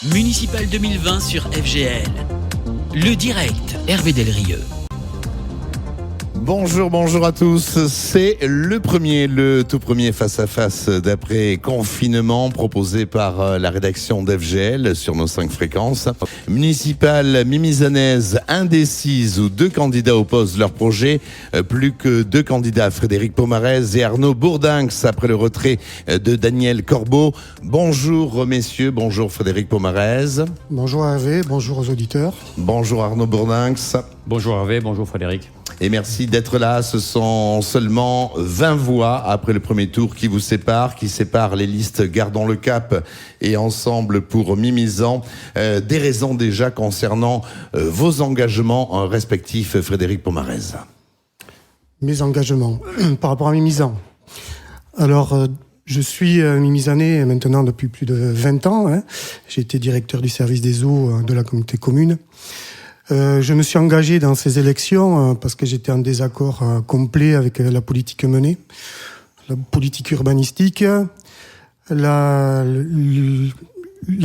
Municipal 2020 sur FGL. Le direct, Hervé Delrieux. Bonjour à tous. C'est le tout premier face-à-face d'après-confinement proposé par la rédaction d'FGL sur nos 5 fréquences. Municipale mimizanaise indécise où 2 candidats opposent leur projet. Plus que 2 candidats, Frédéric Pomarez et Arnaud Bourdinx, après le retrait de Daniel Corbeau. Bonjour messieurs, bonjour Frédéric Pomarez. Bonjour Hervé, bonjour aux auditeurs. Bonjour Arnaud Bourdinx. Bonjour Hervé, bonjour Frédéric. Et merci d'être là. Ce sont seulement 20 voix après le premier tour qui vous séparent, qui séparent les listes Gardons le Cap et Ensemble pour Mimizan. Des raisons déjà concernant vos engagements respectifs, Frédéric Pomarez. Mes engagements par rapport à Mimizan. Alors, je suis mimizanais maintenant depuis plus de 20 ans. J'ai été directeur du service des eaux de la communauté commune. Je me suis engagé dans ces élections parce que j'étais en désaccord complet avec la politique menée, la politique urbanistique, la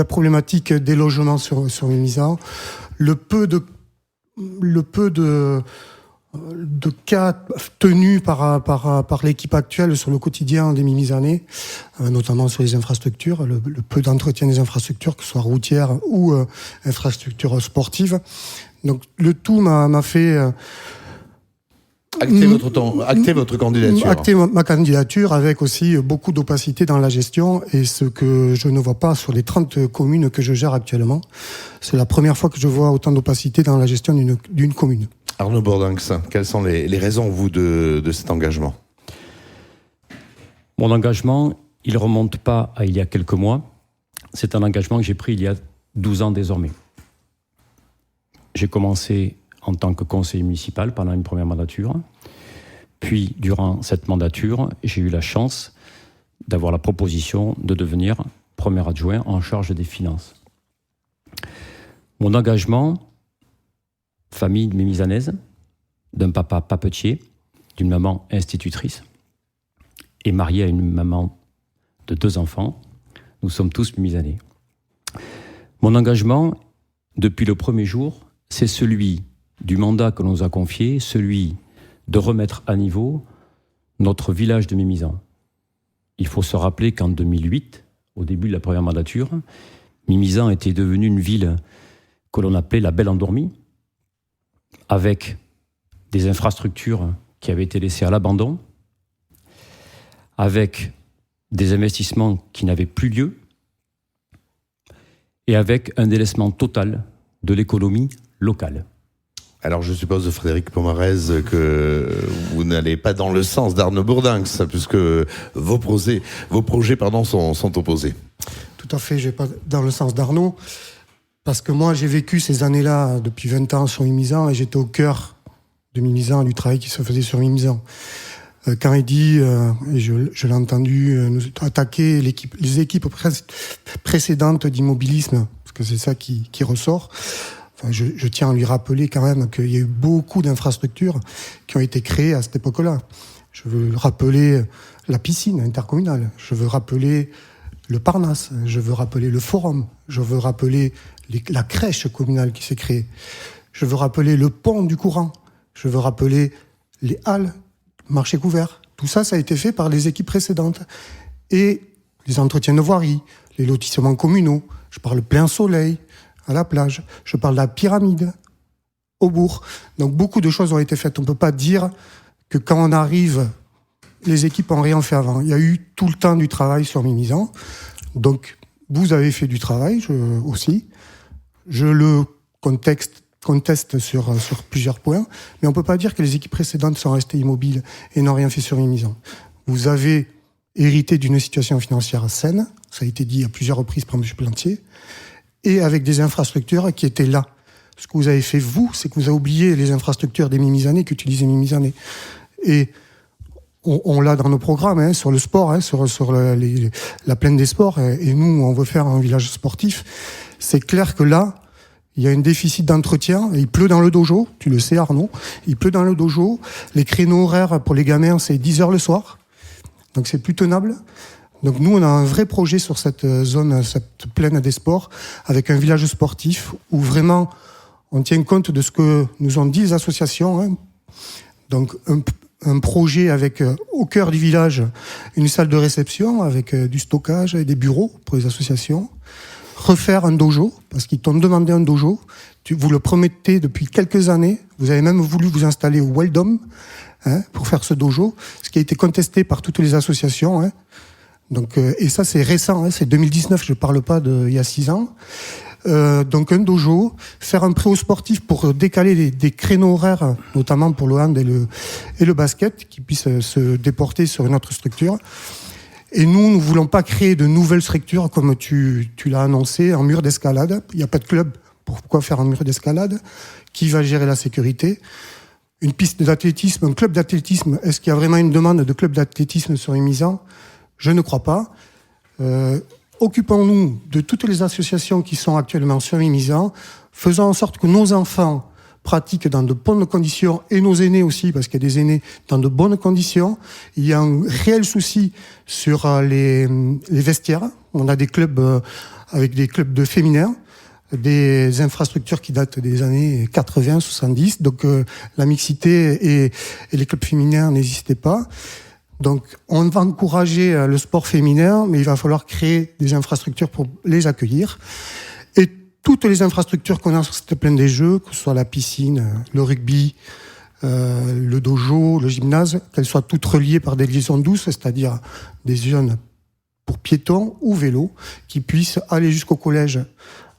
problématique des logements sur Mimizan, le peu de cas tenus par l'équipe actuelle sur le quotidien des Mimizanais, notamment sur les infrastructures, le peu d'entretien des infrastructures, que ce soit routières ou infrastructures sportives. Donc le tout m'a fait acter votre candidature. Acter ma candidature avec aussi beaucoup d'opacité dans la gestion, et ce que je ne vois pas sur les 30 communes que je gère actuellement. C'est la première fois que je vois autant d'opacité dans la gestion d'une commune. Arnaud Bourdinx, quelles sont les raisons, vous, de cet engagement ? Mon engagement, il ne remonte pas à il y a quelques mois. C'est un engagement que j'ai pris il y a 12 ans désormais. J'ai commencé en tant que conseiller municipal pendant une première mandature. Puis, durant cette mandature, j'ai eu la chance d'avoir la proposition de devenir premier adjoint en charge des finances. Mon engagement, famille mimizanaise, d'un papa papetier, d'une maman institutrice, et marié à une maman de 2 enfants. Nous sommes tous mimizanais. Mon engagement, depuis le premier jour, c'est celui du mandat que l'on nous a confié, celui de remettre à niveau notre village de Mimizan. Il faut se rappeler qu'en 2008, au début de la première mandature, Mimizan était devenue une ville que l'on appelait la Belle Endormie, avec des infrastructures qui avaient été laissées à l'abandon, avec des investissements qui n'avaient plus lieu, et avec un délaissement total de l'économie locale. Alors je suppose, Frédéric Pomarez, que vous n'allez pas dans le sens d'Arnaud Bourdinx, puisque vos projets sont opposés. Tout à fait, je ne vais pas dans le sens d'Arnaud, parce que moi j'ai vécu ces années-là depuis 20 ans sur Mimizan, et j'étais au cœur de Mimizan, du travail qui se faisait sur Mimizan. Quand il dit, et je l'ai entendu, nous attaquer les équipes précédentes d'immobilisme, parce que c'est ça qui ressort. Enfin, je tiens à lui rappeler quand même qu'il y a eu beaucoup d'infrastructures qui ont été créées à cette époque-là. Je veux rappeler la piscine intercommunale, je veux rappeler le Parnasse, je veux rappeler le Forum, je veux rappeler la crèche communale qui s'est créée, je veux rappeler le pont du courant, je veux rappeler les halles, marché couvert. Tout ça, ça a été fait par les équipes précédentes. Et les entretiens de voirie, les lotissements communaux, je parle plein soleil, à la plage, je parle de la pyramide, au bourg. Donc beaucoup de choses ont été faites. On ne peut pas dire que quand on arrive, les équipes n'ont rien fait avant. Il y a eu tout le temps du travail sur Mimizan. Donc vous avez fait du travail, aussi. Je le conteste sur plusieurs points, mais on ne peut pas dire que les équipes précédentes sont restées immobiles et n'ont rien fait sur Mimizan. Vous avez hérité d'une situation financière saine, ça a été dit à plusieurs reprises par M. Plantier, et avec des infrastructures qui étaient là. Ce que vous avez fait, vous, c'est que vous avez oublié les infrastructures des Mimizanais qu'utilisaient les Mimizanais. Et on l'a dans nos programmes, sur le sport, sur la plaine des sports, et nous, on veut faire un village sportif. C'est clair que là, il y a un déficit d'entretien, il pleut dans le dojo, tu le sais Arnaud, il pleut dans le dojo, les créneaux horaires pour les gamins, c'est 10h le soir, donc c'est plus tenable. Donc nous, on a un vrai projet sur cette zone, cette plaine des sports, avec un village sportif où vraiment on tient compte de ce que nous ont dit les associations. Hein. Donc un projet avec au cœur du village une salle de réception avec du stockage et des bureaux pour les associations. Refaire un dojo, parce qu'ils t'ont demandé un dojo. Vous le promettez depuis quelques années. Vous avez même voulu vous installer au Weldom pour faire ce dojo, ce qui a été contesté par toutes les associations. Hein. Donc, et ça, c'est récent, hein, c'est 2019, je ne parle pas d'il y a 6 ans. Donc un dojo, faire un préau sportif pour décaler des créneaux horaires, notamment pour le hand et le basket, qui puissent se déporter sur une autre structure. Et nous ne voulons pas créer de nouvelles structures, comme tu l'as annoncé, en mur d'escalade. Il n'y a pas de club. Pourquoi faire un mur d'escalade? Qui va gérer la sécurité? Une piste d'athlétisme, un club d'athlétisme. Est-ce qu'il y a vraiment une demande de club d'athlétisme sur Émisan? Je ne crois pas. Occupons-nous de toutes les associations qui sont actuellement sur Émisan, faisons en sorte que nos enfants pratiquent dans de bonnes conditions, et nos aînés aussi, parce qu'il y a des aînés dans de bonnes conditions. Il y a un réel souci sur les vestiaires. On a des clubs avec des clubs de féminins, des infrastructures qui datent des années 80, 70. Donc la mixité et les clubs féminins n'existaient pas. Donc, on va encourager le sport féminin, mais il va falloir créer des infrastructures pour les accueillir. Et toutes les infrastructures qu'on a sur cette plaine des Jeux, que ce soit la piscine, le rugby, le dojo, le gymnase, qu'elles soient toutes reliées par des liaisons douces, c'est-à-dire des zones pour piétons ou vélos, qui puissent aller jusqu'au collège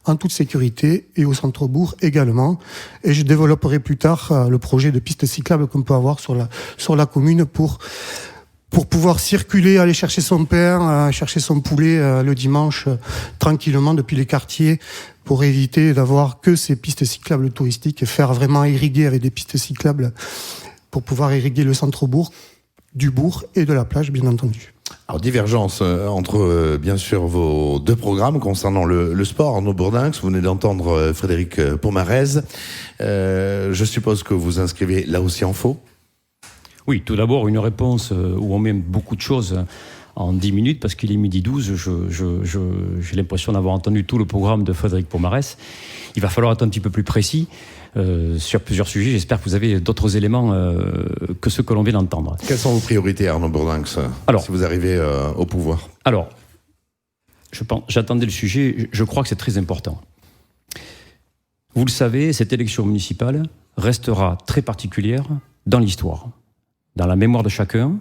en toute sécurité et au centre-bourg également. Et je développerai plus tard le projet de piste cyclable qu'on peut avoir sur la commune pour pouvoir circuler, aller chercher son pain, chercher son poulet le dimanche tranquillement depuis les quartiers, pour éviter d'avoir que ces pistes cyclables touristiques et faire vraiment irriguer avec des pistes cyclables pour pouvoir irriguer le centre-bourg, du bourg et de la plage, bien entendu. Alors, divergence entre, bien sûr, vos deux programmes concernant le sport. Arnaud Bourdinx, vous venez d'entendre Frédéric Pomarez. Je suppose que vous inscrivez là aussi en faux. Oui, tout d'abord, une réponse où on met beaucoup de choses en 10 minutes, parce qu'il est 12h12. J'ai l'impression d'avoir entendu tout le programme de Frédéric Pomarez. Il va falloir être un petit peu plus précis sur plusieurs sujets. J'espère que vous avez d'autres éléments que ceux que l'on vient d'entendre. Quelles sont vos priorités, Arnaud Bourdinx, si vous arrivez au pouvoir? Alors, j'attendais le sujet, je crois que c'est très important. Vous le savez, cette élection municipale restera très particulière dans l'histoire. Dans la mémoire de chacun,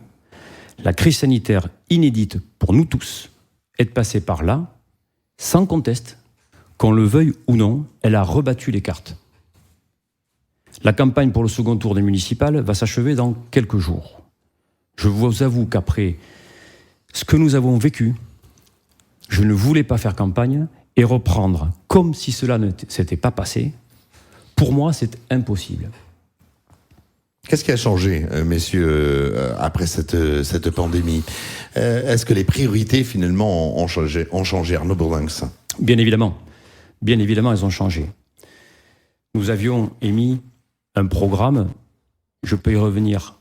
la crise sanitaire inédite pour nous tous est passée par là, sans conteste, qu'on le veuille ou non, elle a rebattu les cartes. La campagne pour le second tour des municipales va s'achever dans quelques jours. Je vous avoue qu'après ce que nous avons vécu, je ne voulais pas faire campagne et reprendre comme si cela ne s'était pas passé. Pour moi, c'est impossible. Qu'est-ce qui a changé, messieurs, après cette pandémie? Est-ce que les priorités, finalement, ont changé, Arnaud Bourdinx? Bien évidemment, elles ont changé. Nous avions émis un programme, je peux y revenir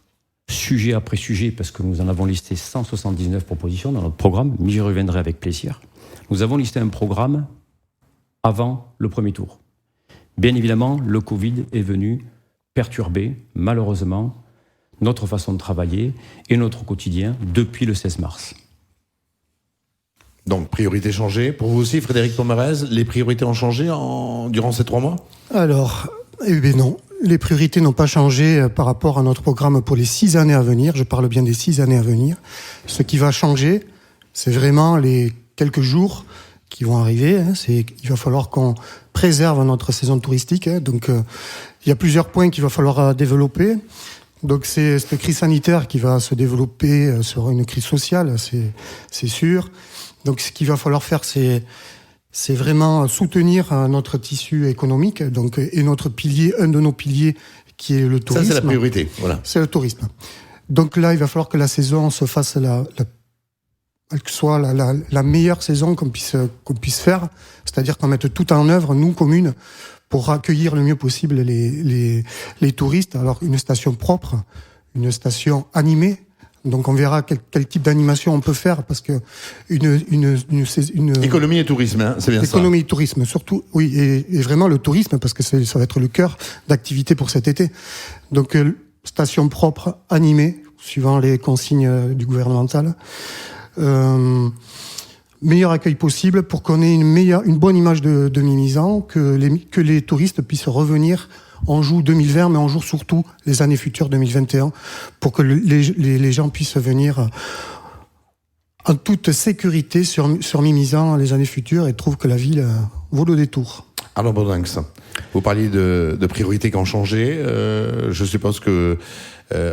sujet après sujet, parce que nous en avons listé 179 propositions dans notre programme, mais j'y reviendrai avec plaisir. Nous avons listé un programme avant le premier tour. Bien évidemment, le Covid est venu perturber, malheureusement, notre façon de travailler et notre quotidien depuis le 16 mars. Donc, priorités changées. Pour vous aussi, Frédéric Pomarez, les priorités ont changé durant ces 3 mois? Alors, non. Les priorités n'ont pas changé par rapport à notre programme pour les 6 années à venir. Je parle bien des 6 années à venir. Ce qui va changer, c'est vraiment les quelques jours qui vont arriver. Il va falloir qu'on préserve notre saison touristique. Donc, il y a plusieurs points qu'il va falloir développer. Donc, c'est cette crise sanitaire qui va se développer sur une crise sociale, c'est sûr. Donc, ce qu'il va falloir faire, c'est vraiment soutenir notre tissu économique, donc, et notre pilier, un de nos piliers, qui est le tourisme. Ça, c'est la priorité, voilà. C'est le tourisme. Donc là, il va falloir que la saison se fasse que soit la meilleure saison qu'on puisse faire, c'est-à-dire qu'on mette tout en œuvre, nous, communes, pour accueillir le mieux possible les touristes. Alors, une station propre, une station animée, Donc on verra quel type d'animation on peut faire, parce que une Économie et tourisme, hein, c'est bien ça. économie et tourisme, surtout, oui, et vraiment le tourisme, parce que ça va être le cœur d'activité pour cet été. Donc station propre, animée, suivant les consignes du gouvernemental. Meilleur accueil possible pour qu'on ait une bonne image de Mimizan, que les touristes puissent revenir en joue 2020, mais en joue surtout les années futures 2021, pour que les gens puissent venir en toute sécurité sur Mimizan les années futures et trouvent que la ville vaut le détour. Alors Bourdinx, vous parliez de priorités qui ont changé. Je suppose que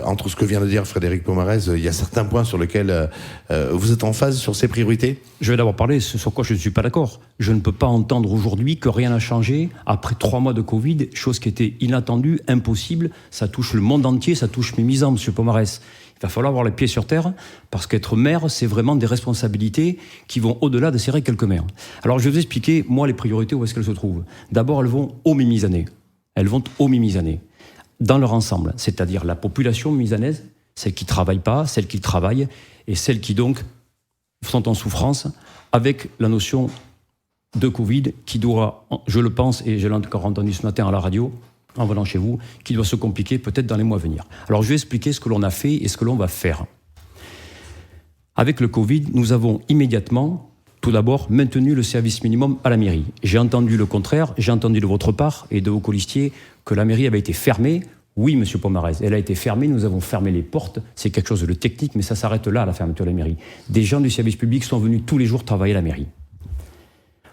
entre ce que vient de dire Frédéric Pomarez, il y a certains points sur lesquels vous êtes en phase sur ces priorités. Je vais d'abord parler sur quoi je ne suis pas d'accord. Je ne peux pas entendre aujourd'hui que rien n'a changé après 3 mois de Covid, chose qui était inattendue, impossible. Ça touche le monde entier, ça touche Mimizan, monsieur Pomarez. Il va falloir avoir les pieds sur terre, parce qu'être maire, c'est vraiment des responsabilités qui vont au-delà de serrer quelques maires. Alors je vais vous expliquer, moi, les priorités, où est-ce qu'elles se trouvent. D'abord, elles vont aux Mimizanais. Elles vont aux Mimizanais, dans leur ensemble, c'est-à-dire la population mimizanaise, celle qui ne travaille pas, celle qui travaille, et celles qui donc sont en souffrance, avec la notion de Covid qui doit, je le pense, et je l'ai encore entendu ce matin à la radio, en venant chez vous, qui doit se compliquer peut-être dans les mois à venir. Alors je vais expliquer ce que l'on a fait et ce que l'on va faire. Avec le Covid, nous avons immédiatement, tout d'abord, maintenu le service minimum à la mairie. J'ai entendu le contraire, j'ai entendu de votre part et de vos colistiers que la mairie avait été fermée. Oui, monsieur Pomarez, elle a été fermée, nous avons fermé les portes, c'est quelque chose de technique, mais ça s'arrête là, la fermeture de la mairie. Des gens du service public sont venus tous les jours travailler à la mairie.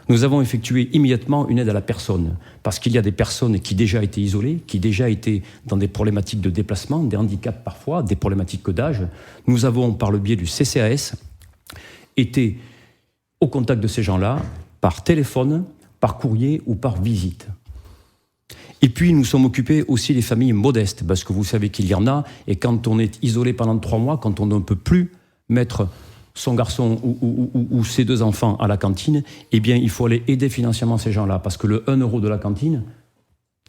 Nous avons effectué immédiatement une aide à la personne, parce qu'il y a des personnes qui déjà étaient isolées, qui déjà étaient dans des problématiques de déplacement, des handicaps parfois, des problématiques d'âge. Nous avons, par le biais du CCAS, été au contact de ces gens-là, par téléphone, par courrier ou par visite. Et puis, nous sommes occupés aussi des familles modestes, parce que vous savez qu'il y en a, et quand on est isolé pendant 3 mois, quand on ne peut plus mettre son garçon ou ses 2 enfants à la cantine, eh bien, il faut aller aider financièrement ces gens-là, parce que le 1 euro de la cantine,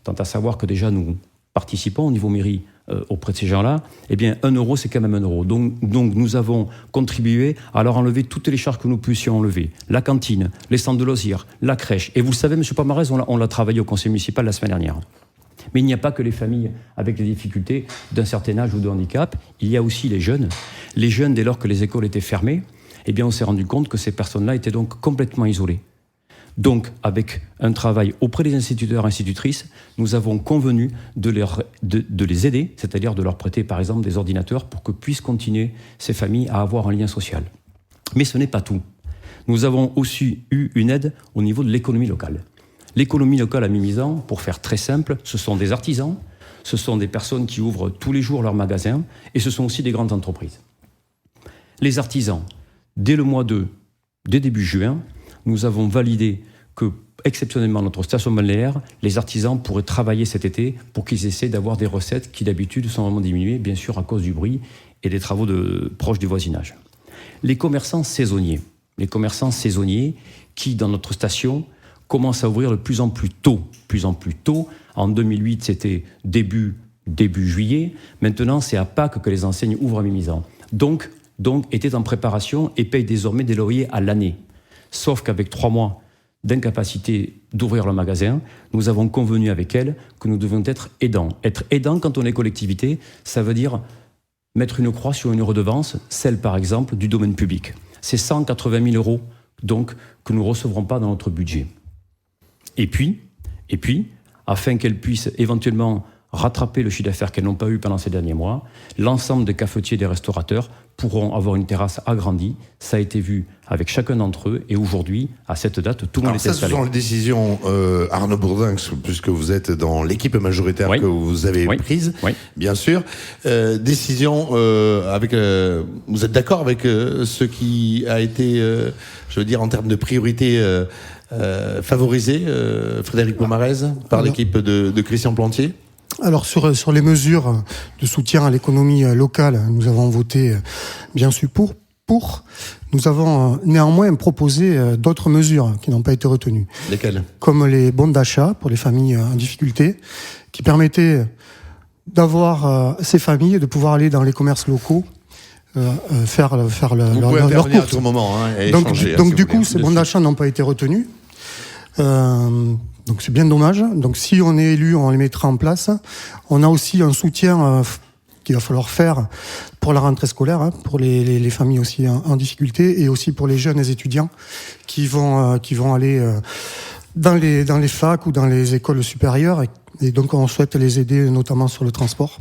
tant à savoir que déjà nous participons au niveau mairie auprès de ces gens-là, eh bien, 1 euro, c'est quand même 1 euro. Donc, nous avons contribué à leur enlever toutes les charges que nous puissions enlever. La cantine, les centres de loisirs, la crèche. Et vous savez, M. Pomarez, on l'a travaillé au conseil municipal la semaine dernière. Mais il n'y a pas que les familles avec des difficultés d'un certain âge ou de handicap, il y a aussi les jeunes. Les jeunes, dès lors que les écoles étaient fermées, eh bien, on s'est rendu compte que ces personnes-là étaient donc complètement isolées. Donc, avec un travail auprès des instituteurs et institutrices, nous avons convenu de les aider, c'est-à-dire de leur prêter, par exemple, des ordinateurs pour que puissent continuer ces familles à avoir un lien social. Mais ce n'est pas tout. Nous avons aussi eu une aide au niveau de l'économie locale. L'économie locale à Mimizan, pour faire très simple, ce sont des artisans, ce sont des personnes qui ouvrent tous les jours leurs magasins, et ce sont aussi des grandes entreprises. Les artisans, dès début juin, nous avons validé que, exceptionnellement, notre station balnéaire, les artisans pourraient travailler cet été pour qu'ils essaient d'avoir des recettes qui, d'habitude, sont vraiment diminuées, bien sûr, à cause du bruit et des travaux proches du voisinage. Les commerçants saisonniers qui, dans notre station, commencent à ouvrir de plus en plus tôt. En 2008, c'était début juillet. Maintenant, c'est à Pâques que les enseignes ouvrent à Mimizan. Donc, étaient en préparation et payent désormais des loyers à l'année. Sauf qu'avec 3 mois d'incapacité d'ouvrir le magasin, nous avons convenu avec elles que nous devions être aidants. Être aidant quand on est collectivité, ça veut dire mettre une croix sur une redevance, celle par exemple du domaine public. C'est 180 000 euros donc que nous ne recevrons pas dans notre budget. Et puis, afin qu'elles puissent éventuellement rattraper le chiffre d'affaires qu'elles n'ont pas eu pendant ces derniers mois, l'ensemble des cafetiers et des restaurateurs pourront avoir une terrasse agrandie. Ça a été vu avec chacun d'entre eux. Et aujourd'hui, à cette date, tout le monde est installé. Ce sont les décisions, Arnaud Bourdinx, puisque vous êtes dans l'équipe majoritaire que vous avez prise, bien sûr. Décision avec... vous êtes d'accord avec ce qui a été, je veux dire, en termes de priorité favorisé, Frédéric Pomarez, par l'équipe de Christian Plantier ? Alors sur les mesures de soutien à l'économie locale, nous avons voté bien sûr pour. Nous avons néanmoins proposé d'autres mesures qui n'ont pas été retenues. Lesquelles ? Comme les bons d'achat pour les familles en difficulté, qui permettaient d'avoir ces familles de pouvoir aller dans les commerces locaux faire Vous pouvez leur intervenir à course. tout moment et Donc, échanger. donc si du vous voulez. coup, ces bons d'achat n'ont pas été retenus. Donc c'est bien dommage. Donc si on est élu, on les mettra en place. On a aussi un soutien qu'il va falloir faire pour la rentrée scolaire, pour les familles aussi en difficulté, et aussi pour les jeunes étudiants qui vont aller dans les facs ou dans les écoles supérieures. Et donc on souhaite les aider notamment sur le transport.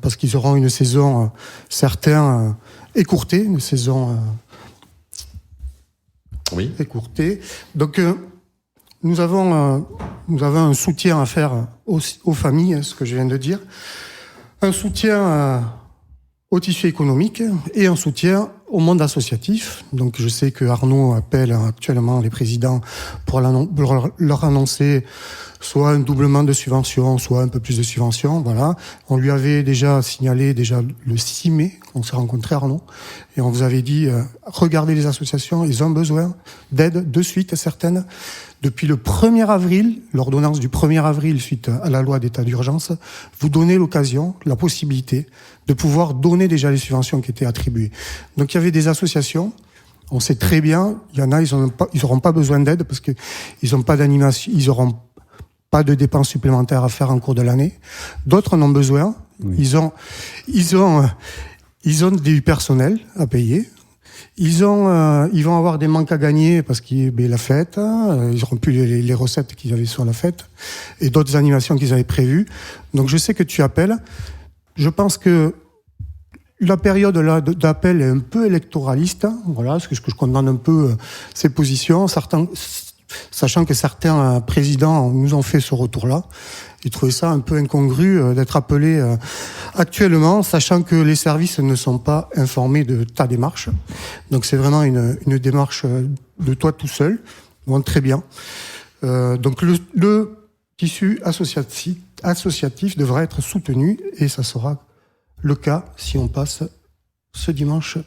Parce qu'ils auront une saison, certains, écourtée, une saison Oui. écourtée. Donc, nous avons un soutien à faire aux familles, ce que je viens de dire, un soutien au tissu économique et un soutien au monde associatif. Donc, je sais que Arnaud appelle actuellement les présidents pour leur annoncer soit un doublement de subventions, soit un peu plus de subventions. Voilà. On lui avait déjà signalé le 6 mai, on s'est rencontrés, Arnaud, et on vous avait dit, regardez les associations, ils ont besoin d'aide de suite, certaines. Depuis le 1er avril, l'ordonnance du 1er avril suite à la loi d'état d'urgence, vous donnez l'occasion, la possibilité de pouvoir donner déjà les subventions qui étaient attribuées. Donc il y avait des associations. On sait très bien, il y en a, ils n'auront pas besoin d'aide parce que ils n'ont pas d'animation, ils n'auront pas de dépenses supplémentaires à faire en cours de l'année. D'autres en ont besoin. Oui. Ils ont du personnel à payer. Ils vont avoir des manques à gagner parce qu'il y a la fête. Ils n'auront plus les recettes qu'ils avaient sur la fête et d'autres animations qu'ils avaient prévues. Donc je sais que tu appelles. Je pense que la période là d'appel est un peu électoraliste. Voilà, parce que je condamne un peu ces positions. Sachant que certains présidents nous ont fait ce retour-là. Ils trouvaient ça un peu incongru d'être appelés actuellement, sachant que les services ne sont pas informés de ta démarche. Donc c'est vraiment une démarche de toi tout seul. Bon, très bien. Donc le tissu associatif devra être soutenu et ça sera le cas si on passe ce dimanche,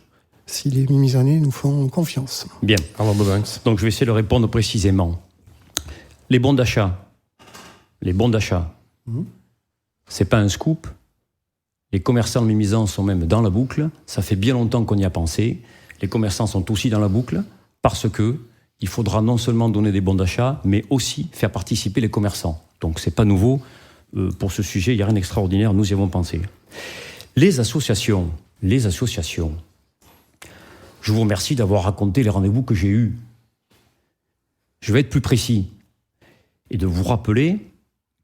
si les Mimisanais nous font confiance. Bien. Donc je vais essayer de répondre précisément. Les bons d'achat, c'est pas un scoop. Les commerçants de Mimizan sont même dans la boucle. Ça fait bien longtemps qu'on y a pensé. Les commerçants sont aussi dans la boucle parce que il faudra non seulement donner des bons d'achat, mais aussi faire participer les commerçants. Donc c'est pas nouveau. Pour ce sujet, il n'y a rien d'extraordinaire. Nous y avons pensé. Les associations. Je vous remercie d'avoir raconté les rendez-vous que j'ai eus. Je vais être plus précis et de vous rappeler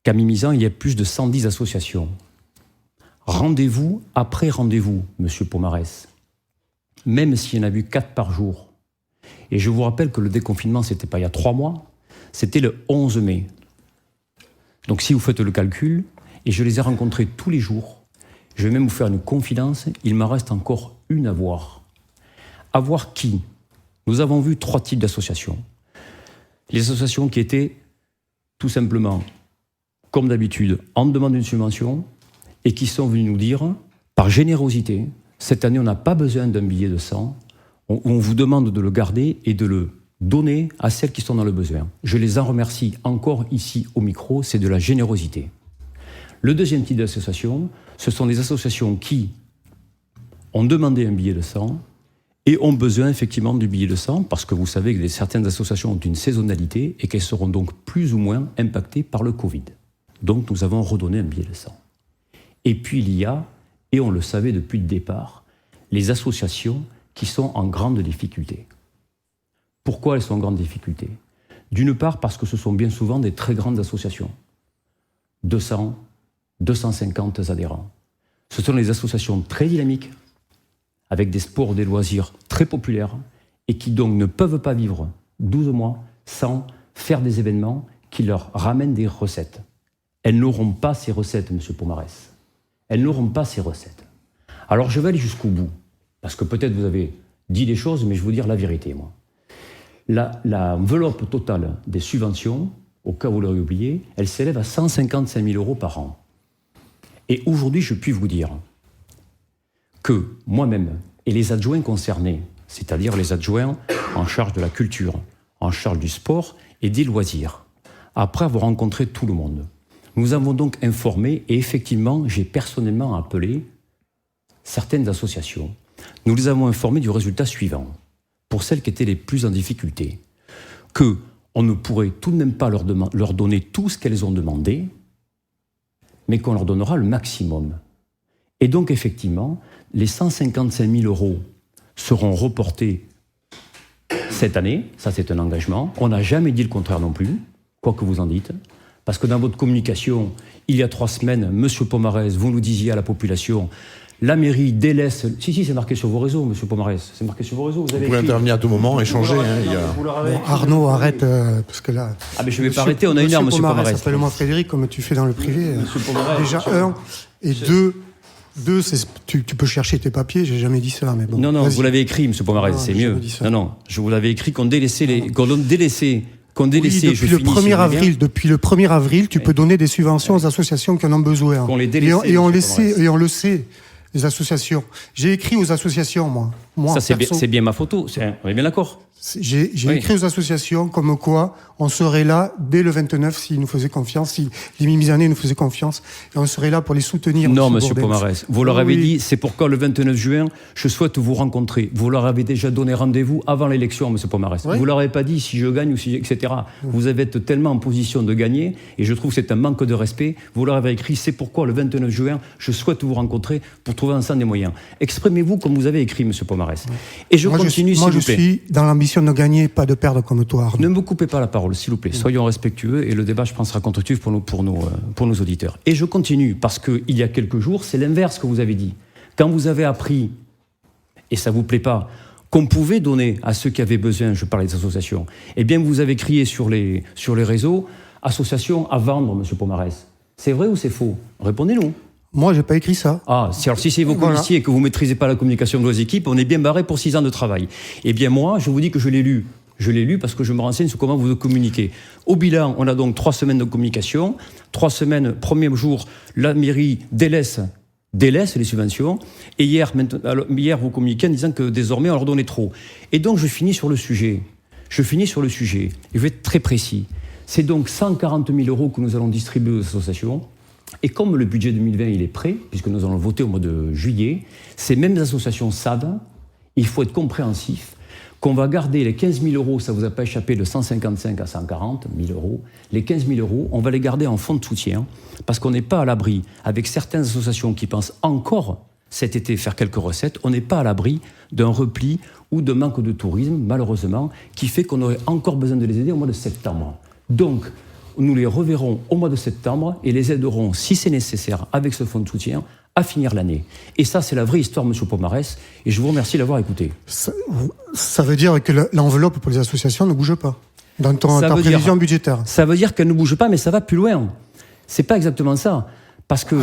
qu'à Mimizan, il y a plus de 110 associations. Rendez-vous après rendez-vous, Monsieur Pomarès, même s'il y en a eu 4 par jour. Et je vous rappelle que le déconfinement, c'était pas il y a 3 mois, c'était le 11 mai. Donc si vous faites le calcul, et je les ai rencontrés tous les jours, je vais même vous faire une confidence, il m'en reste encore une à voir. À voir qui ? Nous avons vu 3 types d'associations. Les associations qui étaient tout simplement, comme d'habitude, en demande d'une subvention et qui sont venues nous dire, par générosité, cette année on n'a pas besoin d'un billet de 100, on vous demande de le garder et de le donner à celles qui sont dans le besoin. Je les en remercie encore ici au micro, c'est de la générosité. Le deuxième type d'association, ce sont des associations qui ont demandé un billet de 100 et ont besoin effectivement du billet de 100 parce que vous savez que certaines associations ont une saisonnalité et qu'elles seront donc plus ou moins impactées par le Covid. Donc nous avons redonné un billet de 100. Et puis il y a, et on le savait depuis le départ, les associations qui sont en grande difficulté. Pourquoi elles sont en grande difficulté ? D'une part parce que ce sont bien souvent des très grandes associations. 200, 250 adhérents. Ce sont des associations très dynamiques, avec des sports, des loisirs très populaires, et qui donc ne peuvent pas vivre 12 mois sans faire des événements qui leur ramènent des recettes. Elles n'auront pas ces recettes, M. Pomarès. Elles n'auront pas ces recettes. Alors je vais aller jusqu'au bout, parce que peut-être vous avez dit des choses, mais je vais vous dire la vérité, moi. L'enveloppe totale des subventions, au cas où vous l'auriez oublié, elle s'élève à 155 000 € par an. Et aujourd'hui, je puis vous dire que moi-même et les adjoints concernés, c'est-à-dire les adjoints en charge de la culture, en charge du sport et des loisirs, après avoir rencontré tout le monde, nous avons donc informé et effectivement, j'ai personnellement appelé certaines associations, nous les avons informées du résultat suivant. Pour celles qui étaient les plus en difficulté, qu'on ne pourrait tout de même pas leur donner tout ce qu'elles ont demandé, mais qu'on leur donnera le maximum. Et donc, effectivement, les 155 000 € seront reportés cette année. Ça, c'est un engagement. On n'a jamais dit le contraire non plus, quoi que vous en dites. Parce que dans votre communication, il y a 3 semaines, Monsieur Pomarez, vous nous disiez à la population, la mairie délaisse... Si, c'est marqué sur vos réseaux, Monsieur Pomarez. C'est marqué sur vos réseaux. Vous pouvez intervenir à tout moment, échanger. Bon, Arnaud, arrête, parce que là... Ah, mais je ne vais pas arrêter, on a une heure, Monsieur Pomarez. Appelle-moi Frédéric, comme tu fais dans le privé. Monsieur Pomarez. Déjà, et deux, tu peux chercher tes papiers, j'ai jamais dit ça, mais bon. Non, vous l'avez écrit, Monsieur Pomarez, c'est mieux. Non, je vous l'avais écrit qu'on délaissait les... Oui, depuis le 1er avril, tu peux donner des subventions aux associations qui en ont besoin. Et on le sait, les associations. J'ai écrit aux associations, moi. Ça, c'est bien ma photo, on est bien d'accord. J'ai écrit aux associations comme quoi on serait là dès le 29 s'ils nous faisaient confiance, si les Mimisanais nous faisaient confiance, et on serait là pour les soutenir. Non, Monsieur Pomarez, vous leur avez dit, c'est pourquoi le 29 juin, je souhaite vous rencontrer. Vous leur avez déjà donné rendez-vous avant l'élection, Monsieur Pomarez. Oui. Vous leur avez pas dit si je gagne ou si, etc. Vous avez été tellement en position de gagner, et je trouve que c'est un manque de respect. Vous leur avez écrit, c'est pourquoi le 29 juin, je souhaite vous rencontrer pour trouver ensemble des moyens. Exprimez-vous comme vous avez écrit, Monsieur Pomarez. Et je continue, s'il vous plaît. Je suis dans l'ambition de gagner, pas de perdre comme toi, Arnaud. Ne me coupez pas la parole, s'il vous plaît. Soyons respectueux et le débat, je pense, sera constructif pour nos auditeurs. Et je continue, parce qu'il y a quelques jours, c'est l'inverse que vous avez dit. Quand vous avez appris, et ça ne vous plaît pas, qu'on pouvait donner à ceux qui avaient besoin, je parlais des associations, eh bien, vous avez crié sur les réseaux, associations à vendre, Monsieur Pomarez. C'est vrai ou c'est faux? Répondez-nous. Moi, j'ai pas écrit ça. Ah, alors si c'est vos policiers et que vous maîtrisez pas la communication de vos équipes, on est bien barré pour 6 ans de travail. Eh bien, moi, je vous dis que je l'ai lu. Je l'ai lu parce que je me renseigne sur comment vous communiquez. Au bilan, on a donc 3 semaines de communication. 3 semaines, premier jour, la mairie délaisse les subventions. Et hier, vous communiquez en disant que désormais, on leur donnait trop. Et donc, je finis sur le sujet. Et je vais être très précis. C'est donc 140 000 € que nous allons distribuer aux associations. Et comme le budget 2020, il est prêt, puisque nous allons voter au mois de juillet, ces mêmes associations savent, il faut être compréhensif, qu'on va garder les 15 000 €, ça ne vous a pas échappé, de 155 à 140 000 €. Les 15 000 €, on va les garder en fonds de soutien, parce qu'on n'est pas à l'abri, avec certaines associations qui pensent encore cet été faire quelques recettes, on n'est pas à l'abri d'un repli ou de manque de tourisme, malheureusement, qui fait qu'on aurait encore besoin de les aider au mois de septembre. Donc, nous les reverrons au mois de septembre et les aiderons, si c'est nécessaire, avec ce fonds de soutien, à finir l'année. Et ça, c'est la vraie histoire, Monsieur Pomarez, et je vous remercie d'avoir écouté. Ça veut dire que l'enveloppe pour les associations ne bouge pas dans ta prévision budgétaire. Ça veut dire qu'elle ne bouge pas, mais ça va plus loin. C'est pas exactement ça. Parce que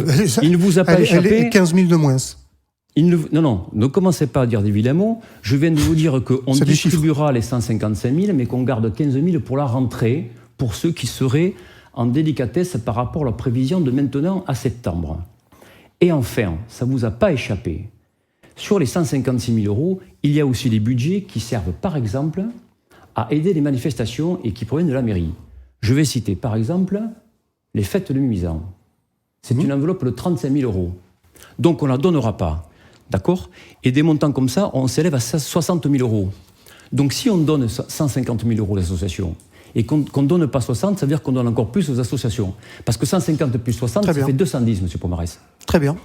il ne vous a pas échappé... Elle est 15 000 de moins. Non, ne commencez pas à dire des vilains mots. Je viens de vous dire qu'on distribuera les 155 000, mais qu'on garde 15 000 pour la rentrée, pour ceux qui seraient en délicatesse par rapport à leur prévision de maintenant à septembre. Et enfin, ça ne vous a pas échappé. Sur les 156 000 €, il y a aussi des budgets qui servent, par exemple, à aider les manifestations et qui proviennent de la mairie. Je vais citer, par exemple, les fêtes de Mimizan. C'est une enveloppe de 35 000 €. Donc, on ne la donnera pas. D'accord? Et des montants comme ça, on s'élève à 60 000 €. Donc, si on donne 150 000 € aux associations, et qu'on ne donne pas 60, ça veut dire qu'on donne encore plus aux associations. Parce que 150 plus 60, ça fait 210, Monsieur Pomarez. Très bien.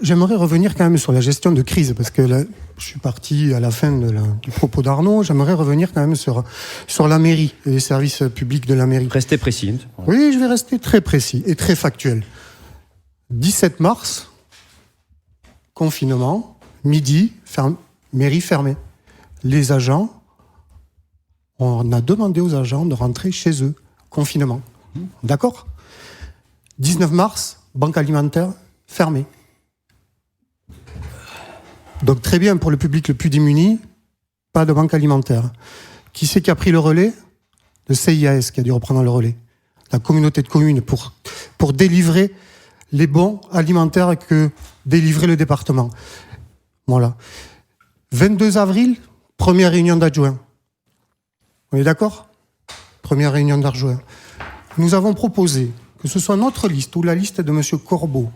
J'aimerais revenir quand même sur la gestion de crise, parce que là, je suis parti à la fin du propos d'Arnaud. J'aimerais revenir quand même sur la mairie et les services publics de la mairie. Restez précis. Oui, je vais rester très précis et très factuel. 17 mars, confinement, midi, mairie fermée. Les agents... On a demandé aux agents de rentrer chez eux, confinement. D'accord ? 19 mars, banque alimentaire fermée. Donc très bien pour le public le plus démuni, pas de banque alimentaire. Qui c'est qui a pris le relais ? Le CIAS qui a dû reprendre le relais. La communauté de communes pour délivrer les bons alimentaires que délivrait le département. Voilà. 22 avril, première réunion d'adjoints. On est d'accord ? Première réunion d'adjoints. Nous avons proposé que ce soit notre liste ou la liste de M. Corbeau,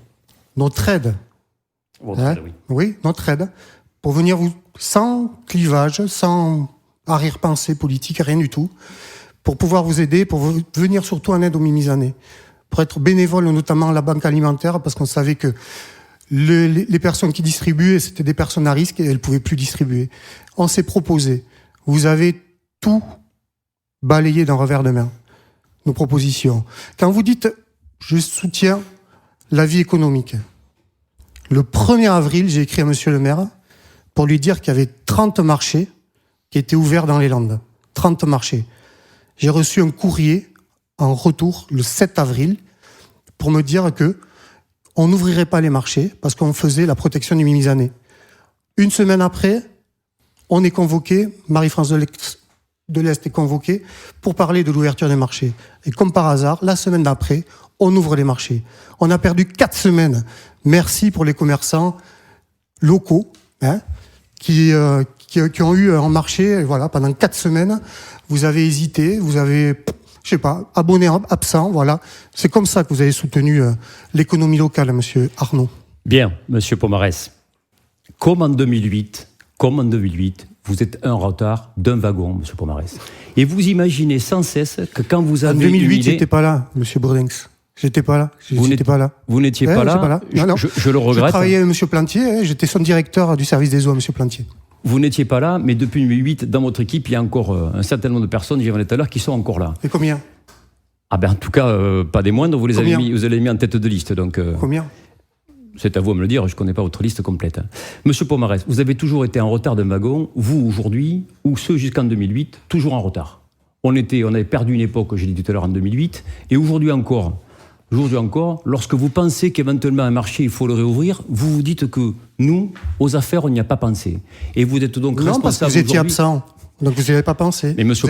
notre aide Votre aide, oui. Oui, notre aide. Pour venir vous, sans clivage, sans arrière-pensée politique, rien du tout. Pour pouvoir vous aider, pour venir surtout en aide aux mimisanais. Pour être bénévole, notamment à la banque alimentaire, parce qu'on savait que les personnes qui distribuaient, c'était des personnes à risque et elles ne pouvaient plus distribuer. On s'est proposé. Vous avez tout balayé d'un revers de main. Nos propositions. Quand vous dites « je soutiens la vie économique », le 1er avril, j'ai écrit à monsieur le maire pour lui dire qu'il y avait 30 marchés qui étaient ouverts dans les Landes. 30 marchés. J'ai reçu un courrier en retour le 7 avril pour me dire que on n'ouvrirait pas les marchés parce qu'on faisait la protection des mimisanais. Une semaine après, on est convoqué, Marie-France de l'Est est convoquée pour parler de l'ouverture des marchés. Et comme par hasard, la semaine d'après, on ouvre les marchés. On a perdu 4 semaines. Merci pour les commerçants locaux qui ont eu un marché voilà, pendant 4 semaines. Vous avez hésité, vous avez, je sais pas, abonné absent, voilà. C'est comme ça que vous avez soutenu l'économie locale, monsieur Arnaud. Bien, monsieur Pomarès. Comme en 2008, vous êtes un retard d'un wagon, monsieur Pomarès. Et vous imaginez sans cesse que quand vous avez en 2008, une idée... j'étais pas là, monsieur Bourdinx. J'étais pas là. Vous n'étiez pas là. Non. Je le regrette. Je travaillais avec monsieur Plantier, j'étais son directeur du service des eaux, monsieur Plantier. Vous n'étiez pas là, mais depuis 2008, dans votre équipe, il y a encore un certain nombre de personnes, j'y revenais tout à l'heure, qui sont encore là. Et combien? Ah ben en tout cas, pas des moindres, vous les avez mis en tête de liste. Donc, combien? C'est à vous de me le dire, je ne connais pas votre liste complète. Monsieur Pomarès, vous avez toujours été en retard d'un wagon, vous aujourd'hui, ou ceux jusqu'en 2008, toujours en retard. On avait perdu une époque, j'ai dit tout à l'heure, en 2008, et aujourd'hui encore, lorsque vous pensez qu'éventuellement un marché, il faut le réouvrir, vous vous dites que nous, aux affaires, on n'y a pas pensé. Et vous êtes donc responsable. Non, parce que vous étiez absent. Donc vous n'y avez pas pensé. Mais monsieur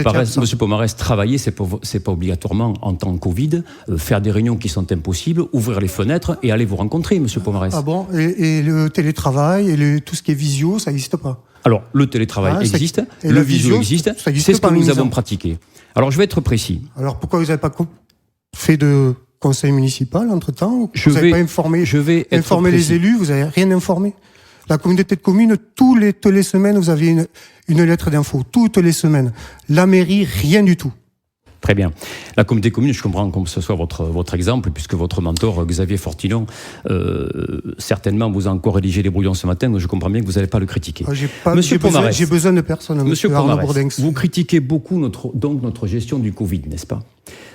Pomarès, travailler, c'est pas obligatoirement en temps Covid, faire des réunions qui sont impossibles, ouvrir les fenêtres et aller vous rencontrer, monsieur Pomarès. Ah bon? Et le télétravail et tout ce qui est visio, ça n'existe pas? Alors, le télétravail existe, le visio existe, c'est ce que nous avons pratiqué. Alors, je vais être précis. Alors, pourquoi vous n'avez pas fait de conseil municipal entre-temps? Vous n'avez pas informé les élus, vous n'avez rien informé? La communauté de communes, toutes les semaines, vous avez une lettre d'info. Toutes les semaines. La mairie, rien du tout. Très bien. La communauté de communes, je comprends que ce soit votre exemple, puisque votre mentor, Xavier Fortilon, certainement vous a encore rédigé les brouillons ce matin, donc je comprends bien que vous n'allez pas le critiquer. J'ai besoin de personne. Monsieur Pomarès, vous critiquez beaucoup notre gestion du Covid, n'est-ce pas?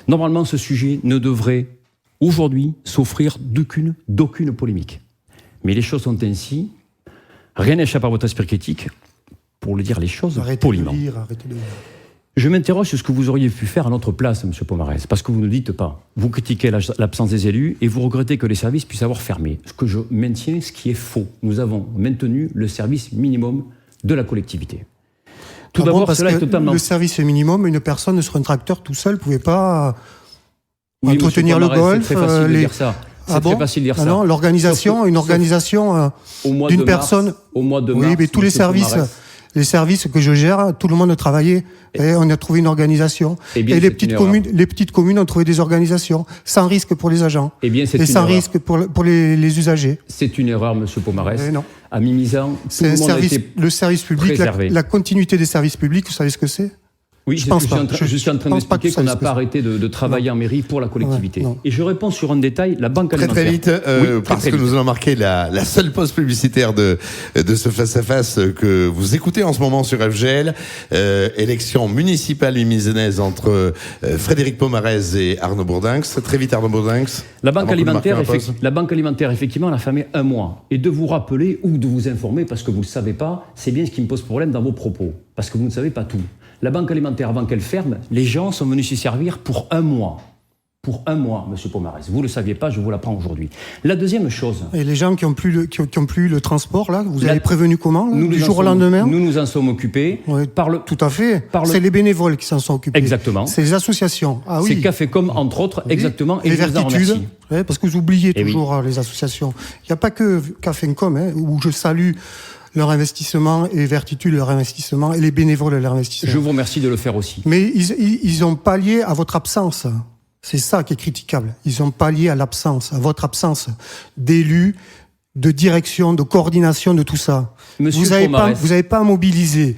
Normalement, ce sujet ne devrait, aujourd'hui, souffrir d'aucune polémique. Mais les choses sont ainsi. Rien n'échappe à votre esprit critique, pour le dire les choses poliment. Arrêtez de lire. Je m'interroge sur ce que vous auriez pu faire à notre place, M. Pomarès, parce que vous ne dites pas. Vous critiquez l'absence des élus et vous regrettez que les services puissent avoir fermé. Ce que je maintiens, ce qui est faux. Nous avons maintenu le service minimum de la collectivité. Tout d'abord, cela est totalement... Le service minimum, une personne sur un tracteur tout seul ne pouvait pas entretenir le golf. C'est très facile de dire ça. C'est très facile de dire ça. Non, l'organisation, d'une personne. Au mois de mars. Oui, mais tous les services que je gère, tout le monde travaillait et on a trouvé une organisation. Et les petites communes ont trouvé des organisations sans risque pour les agents et sans risque pour les usagers. C'est une erreur, Monsieur Pomarès. Non. À Mimizan, le service public, la continuité des services publics, vous savez ce que c'est? Oui, je suis en train d'expliquer qu'on n'a pas arrêté de travailler en mairie pour la collectivité. Ouais, et je réponds sur un détail, la banque alimentaire. Très vite, parce que nous allons marquer la seule pause publicitaire de ce face-à-face que vous écoutez en ce moment sur FGL. Élection municipale mimizanaise entre Frédéric Pomarès et Arnaud Bourdinx. Très vite, Arnaud Bourdinx. La banque alimentaire, effectivement, elle a fermé un mois. Et de vous rappeler ou de vous informer, parce que vous ne le savez pas, c'est bien ce qui me pose problème dans vos propos. Parce que vous ne savez pas tout. La banque alimentaire, avant qu'elle ferme, les gens sont venus s'y servir pour un mois. Pour un mois, M. Pomarès. Vous ne le saviez pas, je vous l'apprends aujourd'hui. La deuxième chose... Et les gens qui n'ont plus le transport, là, vous avez prévenu comment, là, du jour au lendemain? Nous nous en sommes occupés. Oui, tout à fait. C'est les bénévoles qui s'en sont occupés. Exactement. C'est les associations. Ah, oui. C'est Cafécom, entre autres, exactement. Et les Vertitudes. Oui, parce que vous oubliez toujours oui. Les associations. Il n'y a pas que Cafécom, où je salue leur investissement et Vertitude leur investissement et les bénévoles leur investissement. Je vous remercie de le faire aussi. Mais ils ont pallié à votre absence. C'est ça qui est critiquable. Ils ont pallié à votre absence d'élus, de direction, de coordination de tout ça. Monsieur Vous n'avez Pomarès. pas mobilisé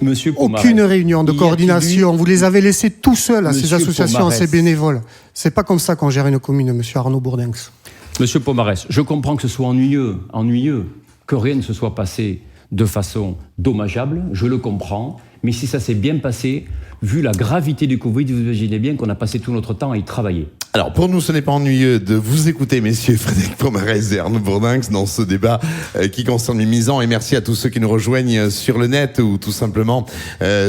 Monsieur Pomarès, aucune réunion de y coordination. Vous les avez laissés tout seuls à ces Monsieur associations, à Pomarès. ces bénévoles. C'est pas comme ça qu'on gère une commune, monsieur Arnaud Bourdinx. Monsieur Pomarès, je comprends que ce soit ennuyeux, que rien ne se soit passé de façon dommageable, je le comprends, mais si ça s'est bien passé, vu la gravité du Covid, vous imaginez bien qu'on a passé tout notre temps à y travailler. Alors, pour nous, ce n'est pas ennuyeux de vous écouter, messieurs Frédéric Pomarès et Arnaud Bourdinx, dans ce débat qui concerne Mimizan. Et merci à tous ceux qui nous rejoignent sur le net ou tout simplement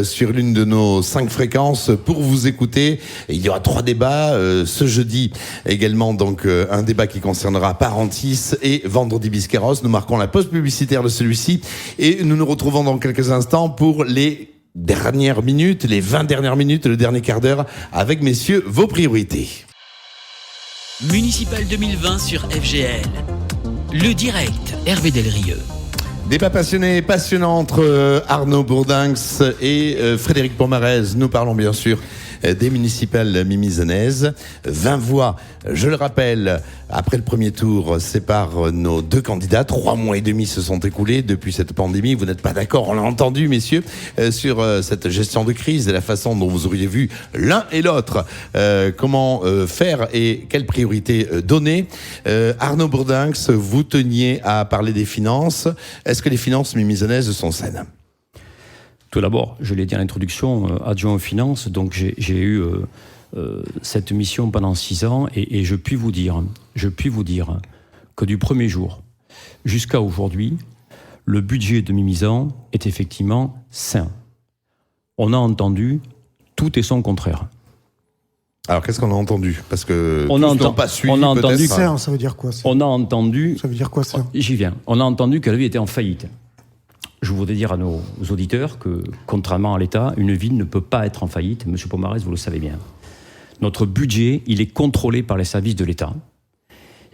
sur l'une de nos 5 fréquences pour vous écouter. Et il y aura 3 débats ce jeudi également, donc un débat qui concernera Parentis et vendredi Biscarrosse. Nous marquons la pause publicitaire de celui-ci et nous nous retrouvons dans quelques instants pour les dernières minutes, les 20 dernières minutes, le dernier quart d'heure avec messieurs vos priorités. Municipal 2020 sur FGL. Le direct, Hervé Delrieux. Débat passionné, passionnant entre Arnaud Bourdinx et Frédéric Pomarès. Nous parlons bien sûr des municipales mimizanaises. 20 voix, je le rappelle, après le premier tour, séparent nos 2 candidats. 3 mois et demi se sont écoulés depuis cette pandémie. Vous n'êtes pas d'accord, on l'a entendu, messieurs, sur cette gestion de crise et la façon dont vous auriez vu l'un et l'autre. Comment faire et quelles priorités donner. Arnaud Bourdinx, vous teniez à parler des finances. Est-ce que les finances mimizanaises sont saines ? Tout d'abord, je l'ai dit à l'introduction, adjoint aux finances, donc j'ai eu cette mission pendant 6 ans et je puis vous dire que du premier jour jusqu'à aujourd'hui, le budget de Mimizan est effectivement sain. On a entendu tout et son contraire. Alors, qu'est-ce qu'on a entendu ? Parce que On tous a n'ont pas suivi, on a entendu peut-être. Ça, ça veut dire quoi ça On a entendu... Ça veut dire quoi ça J'y viens. On a entendu que la ville était en faillite. Je voudrais dire à nos auditeurs que, contrairement à l'État, une ville ne peut pas être en faillite. Monsieur Pomarès, vous le savez bien. Notre budget, il est contrôlé par les services de l'État.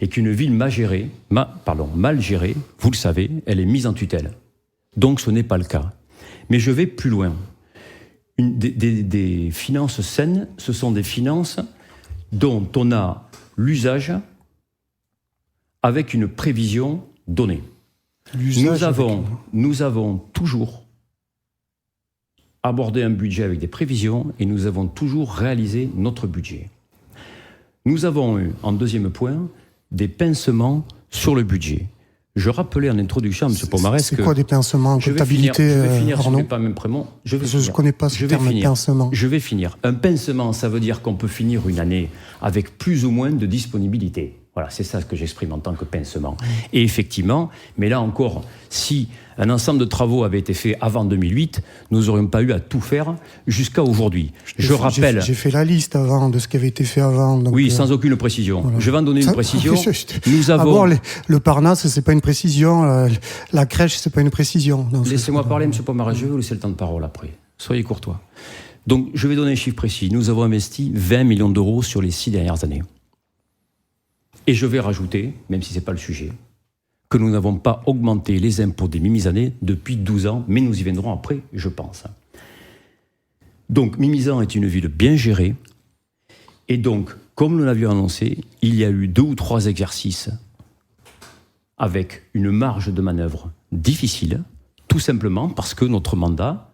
Et qu'une ville mal gérée, vous le savez, elle est mise en tutelle. Donc ce n'est pas le cas. Mais je vais plus loin. Des finances saines, ce sont des finances dont on a l'usage avec une prévision donnée. Nous avons toujours abordé un budget avec des prévisions et nous avons toujours réalisé notre budget. Nous avons eu, en deuxième point, des pincements sur le budget. Je rappelais en introduction à M. Pomarès que... C'est quoi des pincements en comptabilité, je vais finir, Arnaud? Je ne connais pas ce terme pincement. Je vais finir. Un pincement, ça veut dire qu'on peut finir une année avec plus ou moins de disponibilité. Voilà, c'est ça que j'exprime en tant que pincement. Et effectivement, mais là encore, si un ensemble de travaux avait été fait avant 2008, nous n'aurions pas eu à tout faire jusqu'à aujourd'hui. Je rappelle... J'ai fait la liste avant de ce qui avait été fait avant. Donc oui, sans aucune précision. Voilà. Je vais en donner une précision. Nous avons... le Parnasse, c'est pas une précision. La crèche, c'est pas une précision. Laissez-moi parler, M. Pomarès. Je vais vous laisser le temps de parole après. Soyez courtois. Donc, je vais donner un chiffre précis. Nous avons investi 20 millions d'euros sur les 6 dernières années. Et je vais rajouter, même si ce n'est pas le sujet, que nous n'avons pas augmenté les impôts des Mimizanais depuis 12 ans, mais nous y viendrons après, je pense. Donc, Mimizan est une ville bien gérée, et donc, comme nous l'avions annoncé, il y a eu 2 ou 3 exercices avec une marge de manœuvre difficile, tout simplement parce que notre mandat,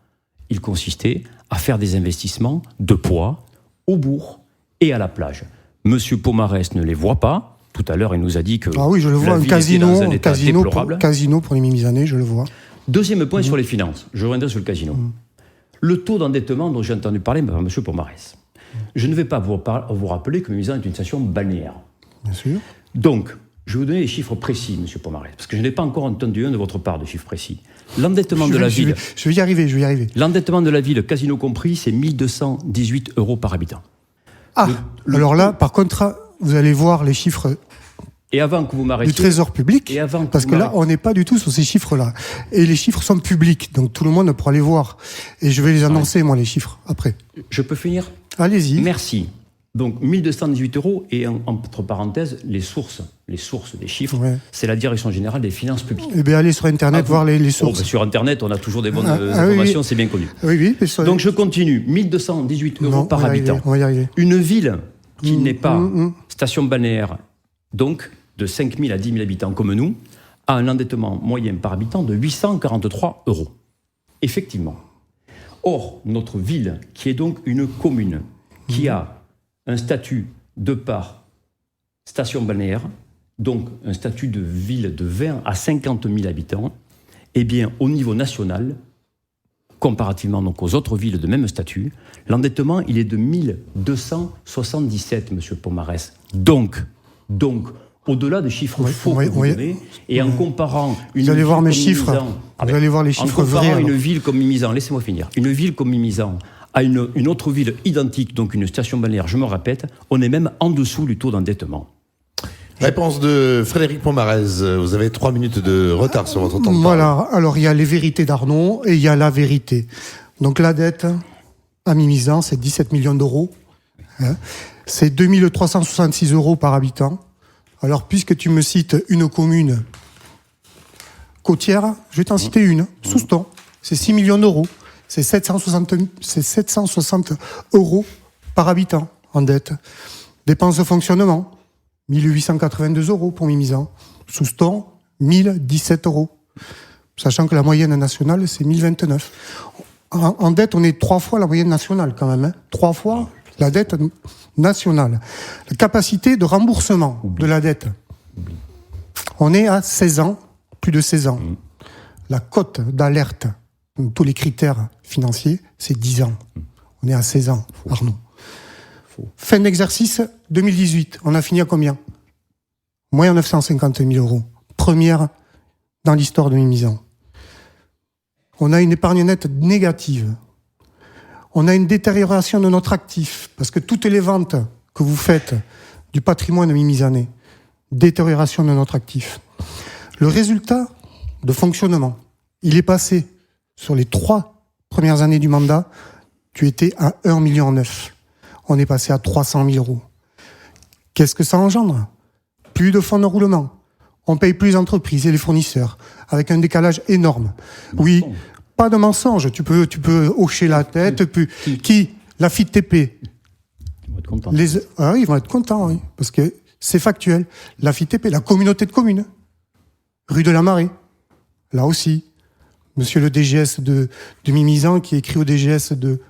il consistait à faire des investissements de poids au bourg et à la plage. Monsieur Pomarès ne les voit pas. Tout à l'heure, il nous a dit que ah oui, je le vois, un casino pour les Mimizanais, je le vois. Deuxième point sur les finances. Je reviendrai sur le casino. Le taux d'endettement dont j'ai entendu parler par M. Pomarès. Je ne vais pas vous rappeler que Mimizan est une station balnéaire. Bien sûr. Donc, je vais vous donner les chiffres précis, M. Pomarès, parce que je n'ai pas encore entendu un de votre part de chiffres précis. L'endettement de la ville... Je vais y arriver. L'endettement de la ville, casino compris, c'est 1 218 € par habitant. Ah, alors là, par contre, vous allez voir les chiffres et avant que vous m'arrêtiez, du Trésor public, parce que là, on n'est pas du tout sur ces chiffres-là. Et les chiffres sont publics, donc tout le monde pourra les voir. Et je vais les annoncer, moi, les chiffres, après. Je peux finir ? Allez-y. Merci. Donc, 1 218 € et entre pareilles, les sources des chiffres, c'est la Direction Générale des Finances Publiques. Eh bien, allez sur Internet voir les sources. Sur Internet, on a toujours des bonnes informations, c'est bien connu. Oui. Donc, je continue. 1 218 € par habitant. On va y arriver. Une ville qui n'est pas station balnéaire, donc de 5 000 à 10 000 habitants comme nous a un endettement moyen par habitant de 843 €. Effectivement. Or, notre ville, qui est donc une commune, qui a un statut de par station balnéaire, donc un statut de ville de 20 à 50 000 habitants, eh bien, au niveau national, comparativement donc aux autres villes de même statut, l'endettement, il est de 1277, monsieur Pomarès. Donc, au-delà des chiffres faux que vous donnez, et en comparant une vous allez ville voir mes comme chiffres. Mimizan, Vous allez voir les chiffres vrais. En comparant une ville comme Mimizan, laissez-moi finir, une ville comme Mimizan à une autre ville identique, donc une station balnéaire, je me répète, on est même en dessous du taux d'endettement. Réponse de Frédéric Pomarez. Vous avez 3 minutes de retard sur votre temps de parole. Voilà. Alors, il y a les vérités d'Arnaud et il y a la vérité. Donc, la dette à Mimizan, c'est 17 millions d'euros. C'est 2366 € par habitant. Alors, puisque tu me cites une commune côtière, je vais t'en citer une, Souston. C'est 6 millions d'euros. C'est 760 € par habitant en dette. Dépenses de fonctionnement, 1882 € pour Mimizan. Souston, 1017 €. Sachant que la moyenne nationale, c'est 1029. En dette, on est 3 fois la moyenne nationale quand même. 3 fois la dette nationale. La capacité de remboursement de la dette, on est à 16 ans, plus de 16 ans. La cote d'alerte, tous les critères financiers, c'est 10 ans. On est à 16 ans, Arnaud. Fin d'exercice 2018, on a fini à combien ? Moins 950 000 €. Première dans l'histoire de Mimizan. On a une épargne nette négative. On a une détérioration de notre actif, parce que toutes les ventes que vous faites du patrimoine mimizanais, détérioration de notre actif. Le résultat de fonctionnement, il est passé sur les 3 premières années du mandat, tu étais à 1,9 million. On est passé à 300 000 €. Qu'est-ce que ça engendre ? Plus de fonds de roulement. On paye plus les entreprises et les fournisseurs, avec un décalage énorme. Oui, pas de mensonge. Tu peux hocher la tête. Qui ? La FITP. Ils vont être contents. Oui, ils vont être contents, oui, parce que c'est factuel. La FITP, la communauté de communes. Rue de la Marée. Là aussi. Monsieur le DGS de Mimizan qui écrit au DGS de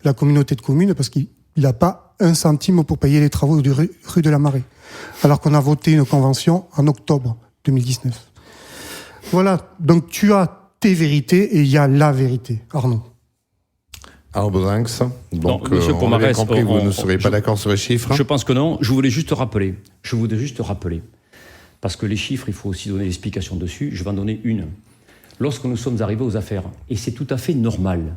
la communauté de communes parce qu'il n'a pas un centime pour payer les travaux de rue de la Marée. Alors qu'on a voté une convention en octobre 2019. Voilà. Donc tu as tes vérités et il y a la vérité. Arnaud. Alors, Baudrinx, donc Monsieur on avait Pomarès, compris que vous ne serez pas d'accord sur les chiffres. Je pense que non. Je voudrais juste rappeler. Parce que les chiffres, il faut aussi donner l'explication dessus. Je vais en donner une. Lorsque nous sommes arrivés aux affaires, et c'est tout à fait normal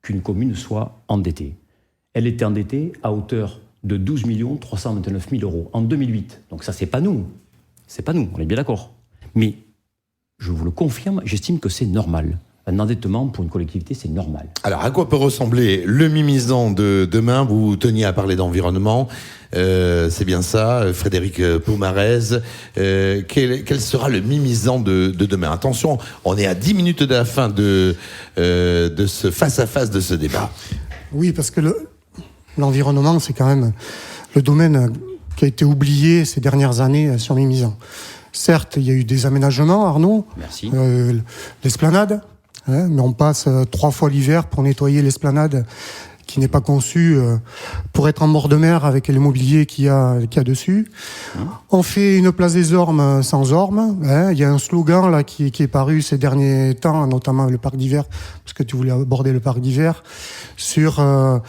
qu'une commune soit endettée. Elle était endettée à hauteur de 12 329 000 € en 2008. Donc ça, c'est pas nous, on est bien d'accord. Mais je vous le confirme, j'estime que c'est normal. Un endettement pour une collectivité, c'est normal. Alors, à quoi peut ressembler le Mimizan de demain ? Vous teniez à parler d'environnement, c'est bien ça, Frédéric Pomarez. Quel sera le Mimizan de demain ? Attention, on est à 10 minutes de la fin de ce face-à-face de ce débat. Oui, parce que l'environnement, c'est quand même le domaine qui a été oublié ces dernières années sur Mimizan. Certes, il y a eu des aménagements, Arnaud. Merci. L'esplanade. Mais on passe 3 fois l'hiver pour nettoyer l'esplanade qui n'est pas conçue pour être en bord de mer avec le mobilier qu'il y a dessus. On fait une place des Ormes sans ormes. Il y a un slogan là qui est paru ces derniers temps, notamment le parc d'hiver, parce que tu voulais aborder le parc d'hiver, sur un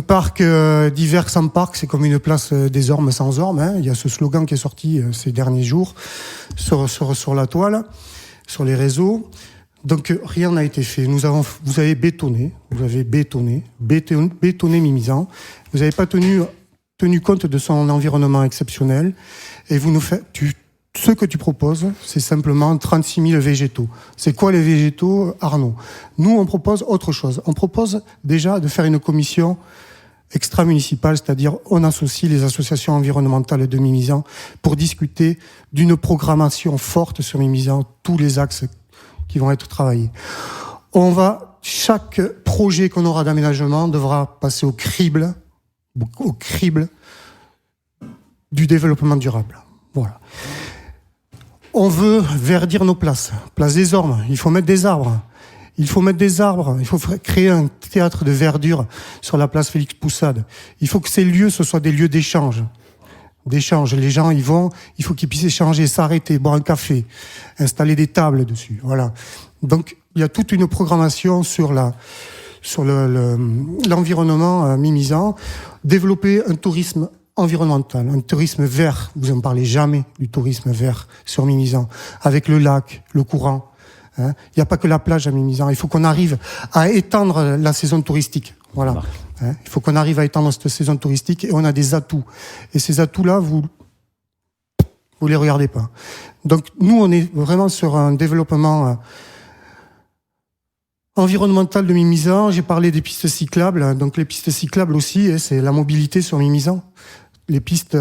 parc d'hiver sans parc, c'est comme une place des Ormes sans ormes. Il y a ce slogan qui est sorti ces derniers jours sur la toile, sur les réseaux. Donc rien n'a été fait. Vous avez bétonné Mimizan. Vous n'avez pas tenu compte de son environnement exceptionnel. Et vous nous faites, ce que tu proposes, c'est simplement 36 000 végétaux. C'est quoi les végétaux, Arnaud ? Nous, on propose autre chose. On propose déjà de faire une commission extra-municipale, c'est-à-dire on associe les associations environnementales de Mimizan pour discuter d'une programmation forte sur Mimizan, tous les axes qui vont être travaillés. Chaque projet qu'on aura d'aménagement devra passer au crible du développement durable. Voilà. On veut verdir nos places. Place des Ormes, il faut mettre des arbres. Il faut créer un théâtre de verdure sur la place Félix Poussade. Il faut que ces lieux, ce soient des lieux d'échange. Les gens y vont, il faut qu'ils puissent échanger, s'arrêter, boire un café, installer des tables dessus. Voilà. Donc, il y a toute une programmation sur l'environnement mimizan. Développer un tourisme environnemental, un tourisme vert. Vous en parlez jamais du tourisme vert sur Mimizan, avec le lac, le courant. Il n'y a pas que la plage à Mimizan. Il faut qu'on arrive à étendre la saison touristique. Voilà. Il faut qu'on arrive à étendre cette saison touristique et on a des atouts. Et ces atouts-là, vous les regardez pas. Donc nous, on est vraiment sur un développement environnemental de Mimizan. J'ai parlé des pistes cyclables. Donc les pistes cyclables aussi, c'est la mobilité sur Mimizan. Les pistes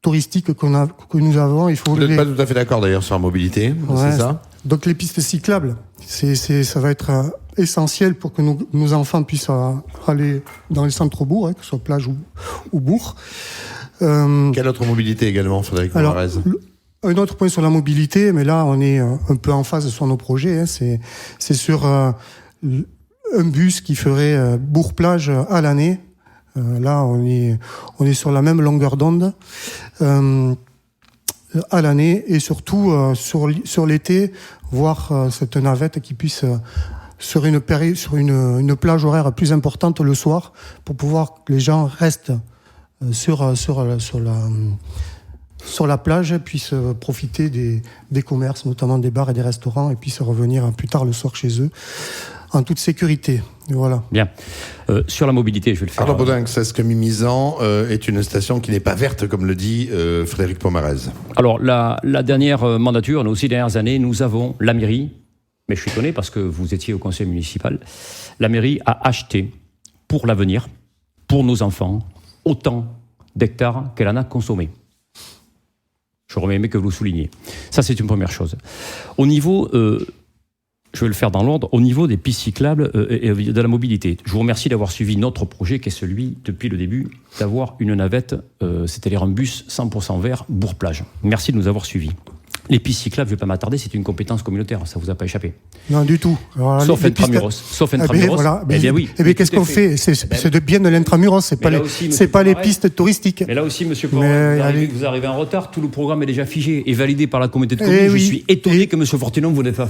touristiques que nous avons, il faut... Vous n'êtes pas tout à fait d'accord d'ailleurs sur la mobilité, c'est ça ? Donc les pistes cyclables, ça va être essentiel pour que nos enfants puissent aller dans les centres-bourgs, que ce soit plage ou bourg. Quelle autre mobilité également, Frédéric Pomarez ? Un autre point sur la mobilité, mais là on est un peu en phase sur nos projets, c'est sur un bus qui ferait bourg-plage à l'année. Là, on est sur la même longueur d'onde à l'année et surtout sur l'été, voir cette navette qui puisse sur une plage horaire plus importante le soir pour pouvoir que les gens restent sur la plage, puissent profiter des commerces, notamment des bars et des restaurants, et puissent revenir plus tard le soir chez eux en toute sécurité. Voilà. Bien. Sur la mobilité, je vais le faire. Alors, Baudinx, est-ce que Mimizan est une station qui n'est pas verte, comme le dit Frédéric Pomarez ? Alors, la dernière mandature, nos 6 dernières années, nous avons la mairie, mais je suis étonné parce que vous étiez au conseil municipal, la mairie a acheté pour l'avenir, pour nos enfants, autant d'hectares qu'elle en a consommé. J'aurais aimé que vous le souligniez. Ça, c'est une première chose. Au niveau... je vais le faire dans l'ordre, au niveau des pistes cyclables et de la mobilité. Je vous remercie d'avoir suivi notre projet, qui est celui, depuis le début, d'avoir une navette, c'est-à-dire un bus 100% vert, Bourg-Plage. Merci de nous avoir suivis. Les pistes cyclables, je ne vais pas m'attarder, c'est une compétence communautaire, ça ne vous a pas échappé. Non, du tout. Alors, sauf Intramuros. Voilà. Eh bien oui. Eh bien, qu'est-ce qu'on fait ? C'est de bien de l'Intramuros, c'est pas les pistes touristiques. Mais là aussi, monsieur Pomarez, vous arrivez en retard, tout le programme est déjà figé et validé par la communauté de communes. Je suis étonné que monsieur Fortunon, vous n'êtes pas.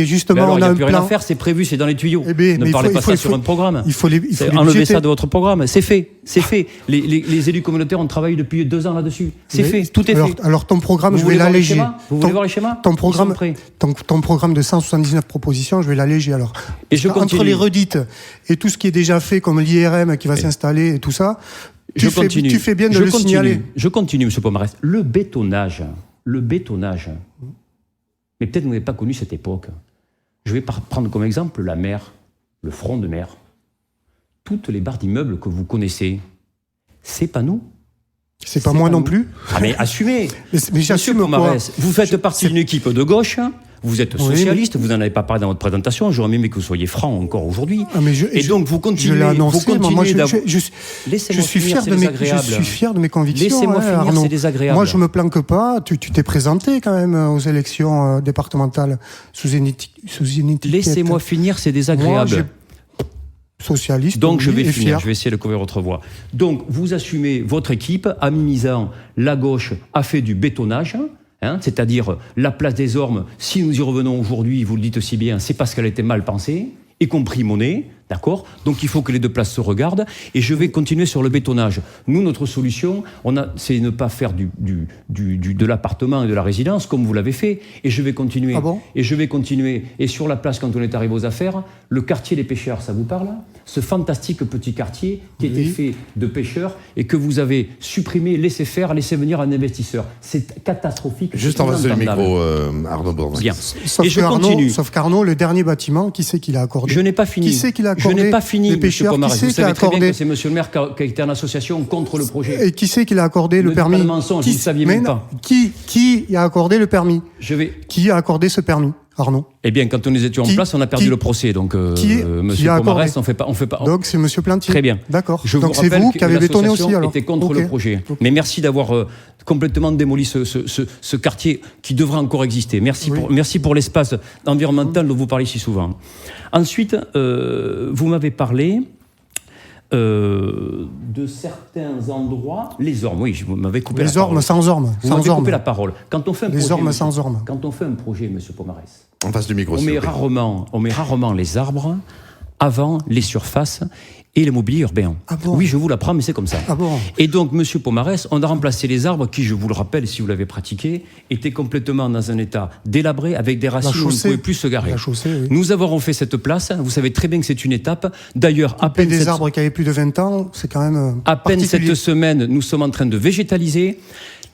Justement, on a a un plus rien à plan. faire, c'est prévu, c'est dans les tuyaux. Ne parlez pas ça sur un programme. Il faut les enlevez ça de votre programme. C'est fait. Les élus communautaires ont travaillé depuis 2 ans là-dessus. C'est fait. Tout est fait. Alors ton programme, je vais l'alléger. Vous voulez voir les schémas ? Ton programme de 179 propositions, je vais l'alléger alors. Et je continue. Entre les redites et tout ce qui est déjà fait, comme l'IRM qui va s'installer et tout ça, tu fais bien de le signaler. Je continue, monsieur Pomarez. Le bétonnage. Mais peut-être vous n'avez pas connu cette époque. Je vais prendre comme exemple la mer, le front de mer. Toutes les barres d'immeubles que vous connaissez, c'est pas nous. C'est pas moi non plus. Ah mais assumez. Mais j'assume quoi ? Vous faites partie d'une équipe de gauche. Vous êtes socialiste. Vous n'en avez pas parlé dans votre présentation. J'aurais aimé que vous soyez franc encore aujourd'hui. Donc vous continuez. Je l'ai annoncé. Laissez-moi finir, c'est désagréable. Je suis fier de mes convictions. Laissez-moi finir, Arnaud. c'est désagréable. Moi, je me planque pas. Tu t'es présenté quand même aux élections départementales sous une étiquette. Laissez-moi finir, c'est désagréable. Socialiste. Donc je vais finir, je vais essayer de couvrir votre voix. Donc vous assumez votre équipe, à Mimizan, la gauche a fait du bétonnage, c'est-à-dire la place des Ormes, si nous y revenons aujourd'hui, vous le dites aussi bien, c'est parce qu'elle a été mal pensée, y compris Monet, d'accord ? Donc il faut que les 2 places se regardent, et je vais continuer sur le bétonnage. Nous, notre solution, c'est ne pas faire de l'appartement et de la résidence, comme vous l'avez fait, et je vais continuer. Ah bon ? Et je vais continuer. Et sur la place, quand on est arrivé aux affaires, le quartier des pêcheurs, ça vous parle ? Ce fantastique petit quartier qui était fait de pêcheurs et que vous avez supprimé, laissé faire, laissé venir un investisseur. C'est catastrophique. Juste en face du micro, Arnaud Bourdin. Bien. Et je continue. Sauf qu'Arnaud, le dernier bâtiment, qui c'est qui l'a accordé ? Je n'ai pas fini. Qui c'est qui l'a accordé ? Je n'ai pas fini, les pêcheurs, monsieur Pomarez. Vous savez très bien que c'est monsieur le maire qui a été en association contre le projet. Et qui c'est qui l'a accordé le permis ? Ne dites pas de mensonge, vous ne saviez même pas. Qui a accordé le permis ? Je vais... Qui a accordé ce permis ? Arnaud. Eh bien, quand nous étions en place, on a perdu le procès. Donc, monsieur Pomarès, on fait pas. Donc, c'est monsieur Plantier. Très bien. D'accord. Je Donc, vous c'est rappelle vous que qui avez bétonné aussi, alors. était contre le projet. Ok. Mais merci d'avoir complètement démoli ce quartier qui devrait encore exister. Merci pour l'espace environnemental dont vous parlez si souvent. Ensuite, vous m'avez parlé de certains endroits, les ormes, oui, vous m'avez coupé la parole. Les ormes sans ormes. Vous m'avez coupé la parole. Quand on fait un les projet, ormes sans ormes. Quand on fait un projet, monsieur Pomarès, En face du micro, on met rarement les arbres avant les surfaces et le mobilier urbain. Ah bon? Oui, je vous l'apprends, mais c'est comme ça. Ah bon? Et donc, monsieur Pomarès, on a remplacé les arbres qui, je vous le rappelle, si vous l'avez pratiqué, étaient complètement dans un état délabré, avec des racines où on ne pouvait plus se garer. La chaussée, oui. Nous avons refait cette place. Vous savez très bien que c'est une étape. D'ailleurs, à peine des arbres qui avaient plus de 20 ans, c'est quand même à peine particulier. cette semaine, nous sommes en train de végétaliser.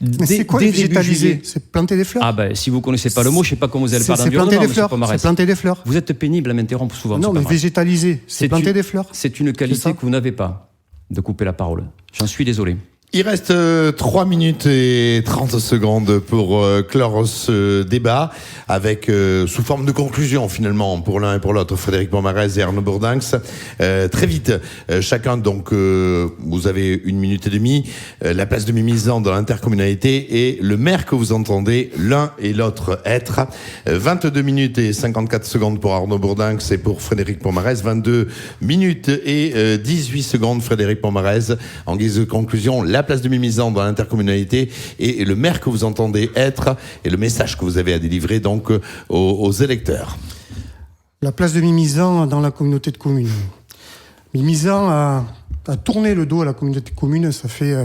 Mais c'est quoi végétaliser? C'est planter des fleurs? Ah ben, si vous connaissez pas le mot, je sais pas comment vous allez parler C'est planter d'environnement, des fleurs. monsieur Pomarès. C'est planter des fleurs. Vous êtes pénible à m'interrompre souvent. Non, mais végétaliser, c'est planter des fleurs. C'est une qualité que vous n'avez pas, de couper la parole. J'en suis désolé. Il reste 3 minutes et 30 secondes pour clore ce débat avec, sous forme de conclusion finalement, pour l'un et pour l'autre, Frédéric Pomarès et Arnaud Bourdinx. Très vite, chacun, donc, vous avez 1 minute et demie, la place de Mimizan dans l'intercommunalité et le maire que vous entendez l'un et l'autre être. 22 minutes et 54 secondes pour Arnaud Bourdinx et pour Frédéric Pomarès. 22 minutes et 18 secondes, Frédéric Pomarès. En guise de conclusion, la place de Mimizan dans l'intercommunalité et le maire que vous entendez être et le message que vous avez à délivrer donc aux électeurs. La place de Mimizan dans la communauté de communes. Mimizan a tourné le dos à la communauté de communes, ça fait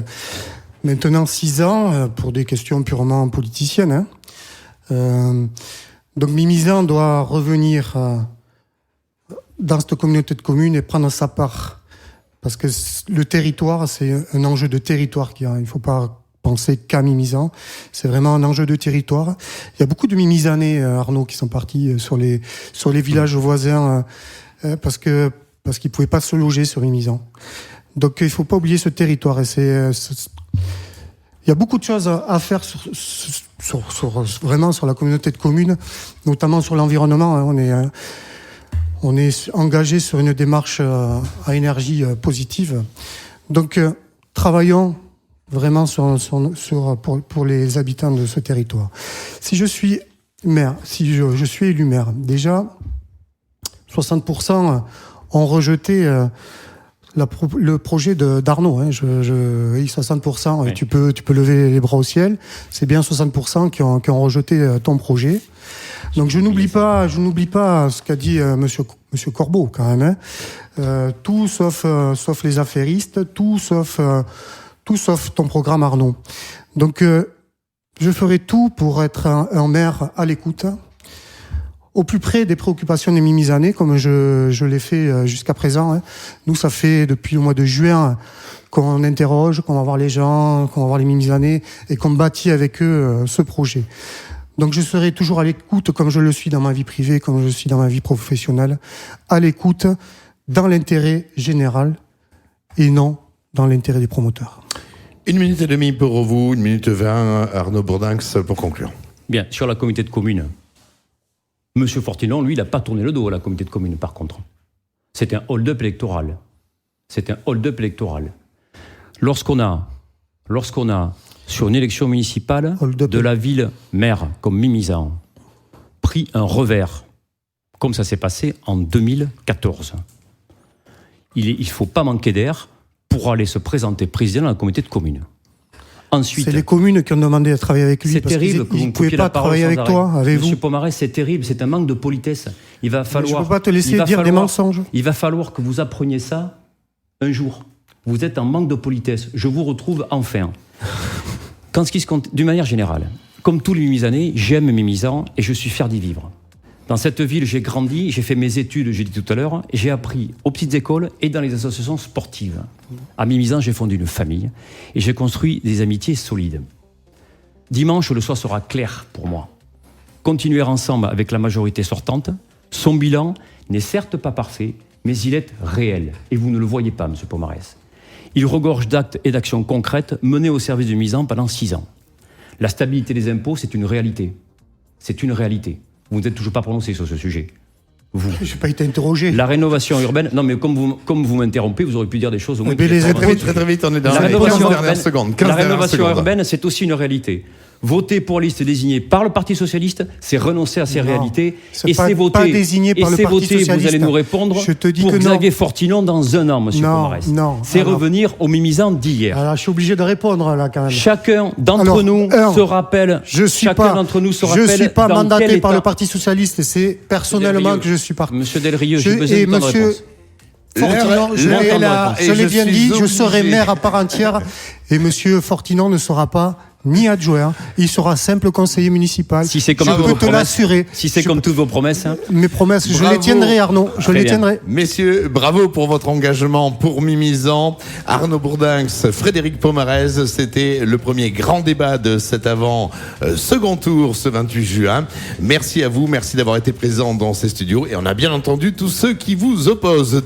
maintenant 6 ans, pour des questions purement politiciennes. Donc Mimizan doit revenir dans cette communauté de communes et prendre sa part. Parce que le territoire, c'est un enjeu de territoire qu'il y a. Il ne faut pas penser qu'à Mimizan. C'est vraiment un enjeu de territoire. Il y a beaucoup de Mimizanais, Arnaud, qui sont partis sur les villages voisins parce qu'ils ne pouvaient pas se loger sur Mimizan. Donc il ne faut pas oublier ce territoire. Et il y a beaucoup de choses à faire vraiment sur la communauté de communes, notamment sur l'environnement. On est engagé sur une démarche à énergie positive. Donc, travaillons vraiment pour les habitants de ce territoire. Si je suis maire, si je suis élu maire, déjà, 60% ont rejeté le projet d'Arnaud. 60%, oui. Tu peux lever les bras au ciel. C'est bien 60% qui ont rejeté ton projet. Donc je n'oublie pas ce qu'a dit monsieur Corbeau quand même. Tout sauf les affairistes, tout sauf ton programme, Arnaud. Donc je ferai tout pour être un maire à l'écoute, au plus près des préoccupations des Mimizanais, comme je l'ai fait jusqu'à présent. Nous, ça fait depuis le mois de juin qu'on interroge, qu'on va voir les gens, qu'on va voir les Mimizanais et qu'on bâtit avec eux ce projet. Donc je serai toujours à l'écoute, comme je le suis dans ma vie privée, comme je le suis dans ma vie professionnelle, à l'écoute dans l'intérêt général et non dans l'intérêt des promoteurs. 1 minute et demie pour vous, 1 minute 20, Arnaud Bourdinx, pour conclure. Bien, sur la communauté de communes, monsieur Fortinon, lui, il n'a pas tourné le dos à la communauté de communes, par contre. C'est un hold-up électoral. Lorsqu'on a, sur une élection municipale de la ville maire, comme Mimizan, pris un revers, comme ça s'est passé en 2014. Il ne faut pas manquer d'air pour aller se présenter président de la communauté de communes. Ensuite, c'est les communes qui ont demandé à travailler avec lui. C'est terrible que vous ne pouviez pas travailler avec toi, avec vous. Monsieur Pomarès, c'est terrible, c'est un manque de politesse. Je ne peux pas te laisser dire des mensonges. Il va falloir que vous appreniez ça un jour. Vous êtes en manque de politesse. Je vous retrouve enfin. D'une manière générale, comme tous les Mimizanais, j'aime Mimizan et je suis fier d'y vivre. Dans cette ville, j'ai grandi, j'ai fait mes études, j'ai dit tout à l'heure, j'ai appris aux petites écoles et dans les associations sportives. À Mimizan, j'ai fondé une famille et j'ai construit des amitiés solides. Dimanche, le soir sera clair pour moi. Continuer ensemble avec la majorité sortante. Son bilan n'est certes pas parfait, mais il est réel. Et vous ne le voyez pas, monsieur Pomarès. Il regorge d'actes et d'actions concrètes menées au service de Mimizan pendant 6 ans. La stabilité des impôts, c'est une réalité. C'est une réalité. Vous n'êtes toujours pas prononcé sur ce sujet. Vous. Je n'ai pas été interrogé. La rénovation urbaine. Non, mais comme vous m'interrompez, vous aurez pu dire des choses au moins. Mais les Très vite, très vite, on est dans La les rénovation 15 urbaine, dernières secondes. la 15 dernières rénovation secondes. urbaine, c'est aussi une réalité. Voter pour liste désignée par le Parti socialiste, c'est renoncer à ces Non, réalités. c'est Et pas- c'est voter. pas désigné par et le c'est Parti voter, socialiste. vous allez nous répondre Je te dis pour que non. Xavier Fortinon dans un an, monsieur Non, Pomarez. non. C'est Alors- revenir au Mimizan d'hier. Alors, je suis obligé de répondre là quand même. Chacun d'entre Alors, nous se rappelle. Je suis chacun pas, d'entre nous se je rappelle. suis pas dans mandaté quel par état- le Parti socialiste et c'est personnellement Delrieux. que je suis parti. Monsieur Delrieux, j'ai besoin Et de temps de monsieur réponse. Fortinon, je L'heure l'ai- est là, je et l'ai je bien suis dit, je obligé. serai maire à part entière et monsieur Fortinon ne sera pas ni adjoint, il sera simple conseiller municipal. Si c'est comme je toutes peux vos te promesses. l'assurer. Si c'est comme toutes vos promesses. Hein. Mes promesses, je Bravo. les tiendrai Arnaud, je Très les bien. tiendrai. Messieurs, bravo pour votre engagement pour Mimizan. Arnaud Bourdinx, Frédéric Pomarez, c'était le premier grand débat de cet second tour ce 28 juin. Merci à vous, merci d'avoir été présents dans ces studios et on a bien entendu tous ceux qui vous opposent.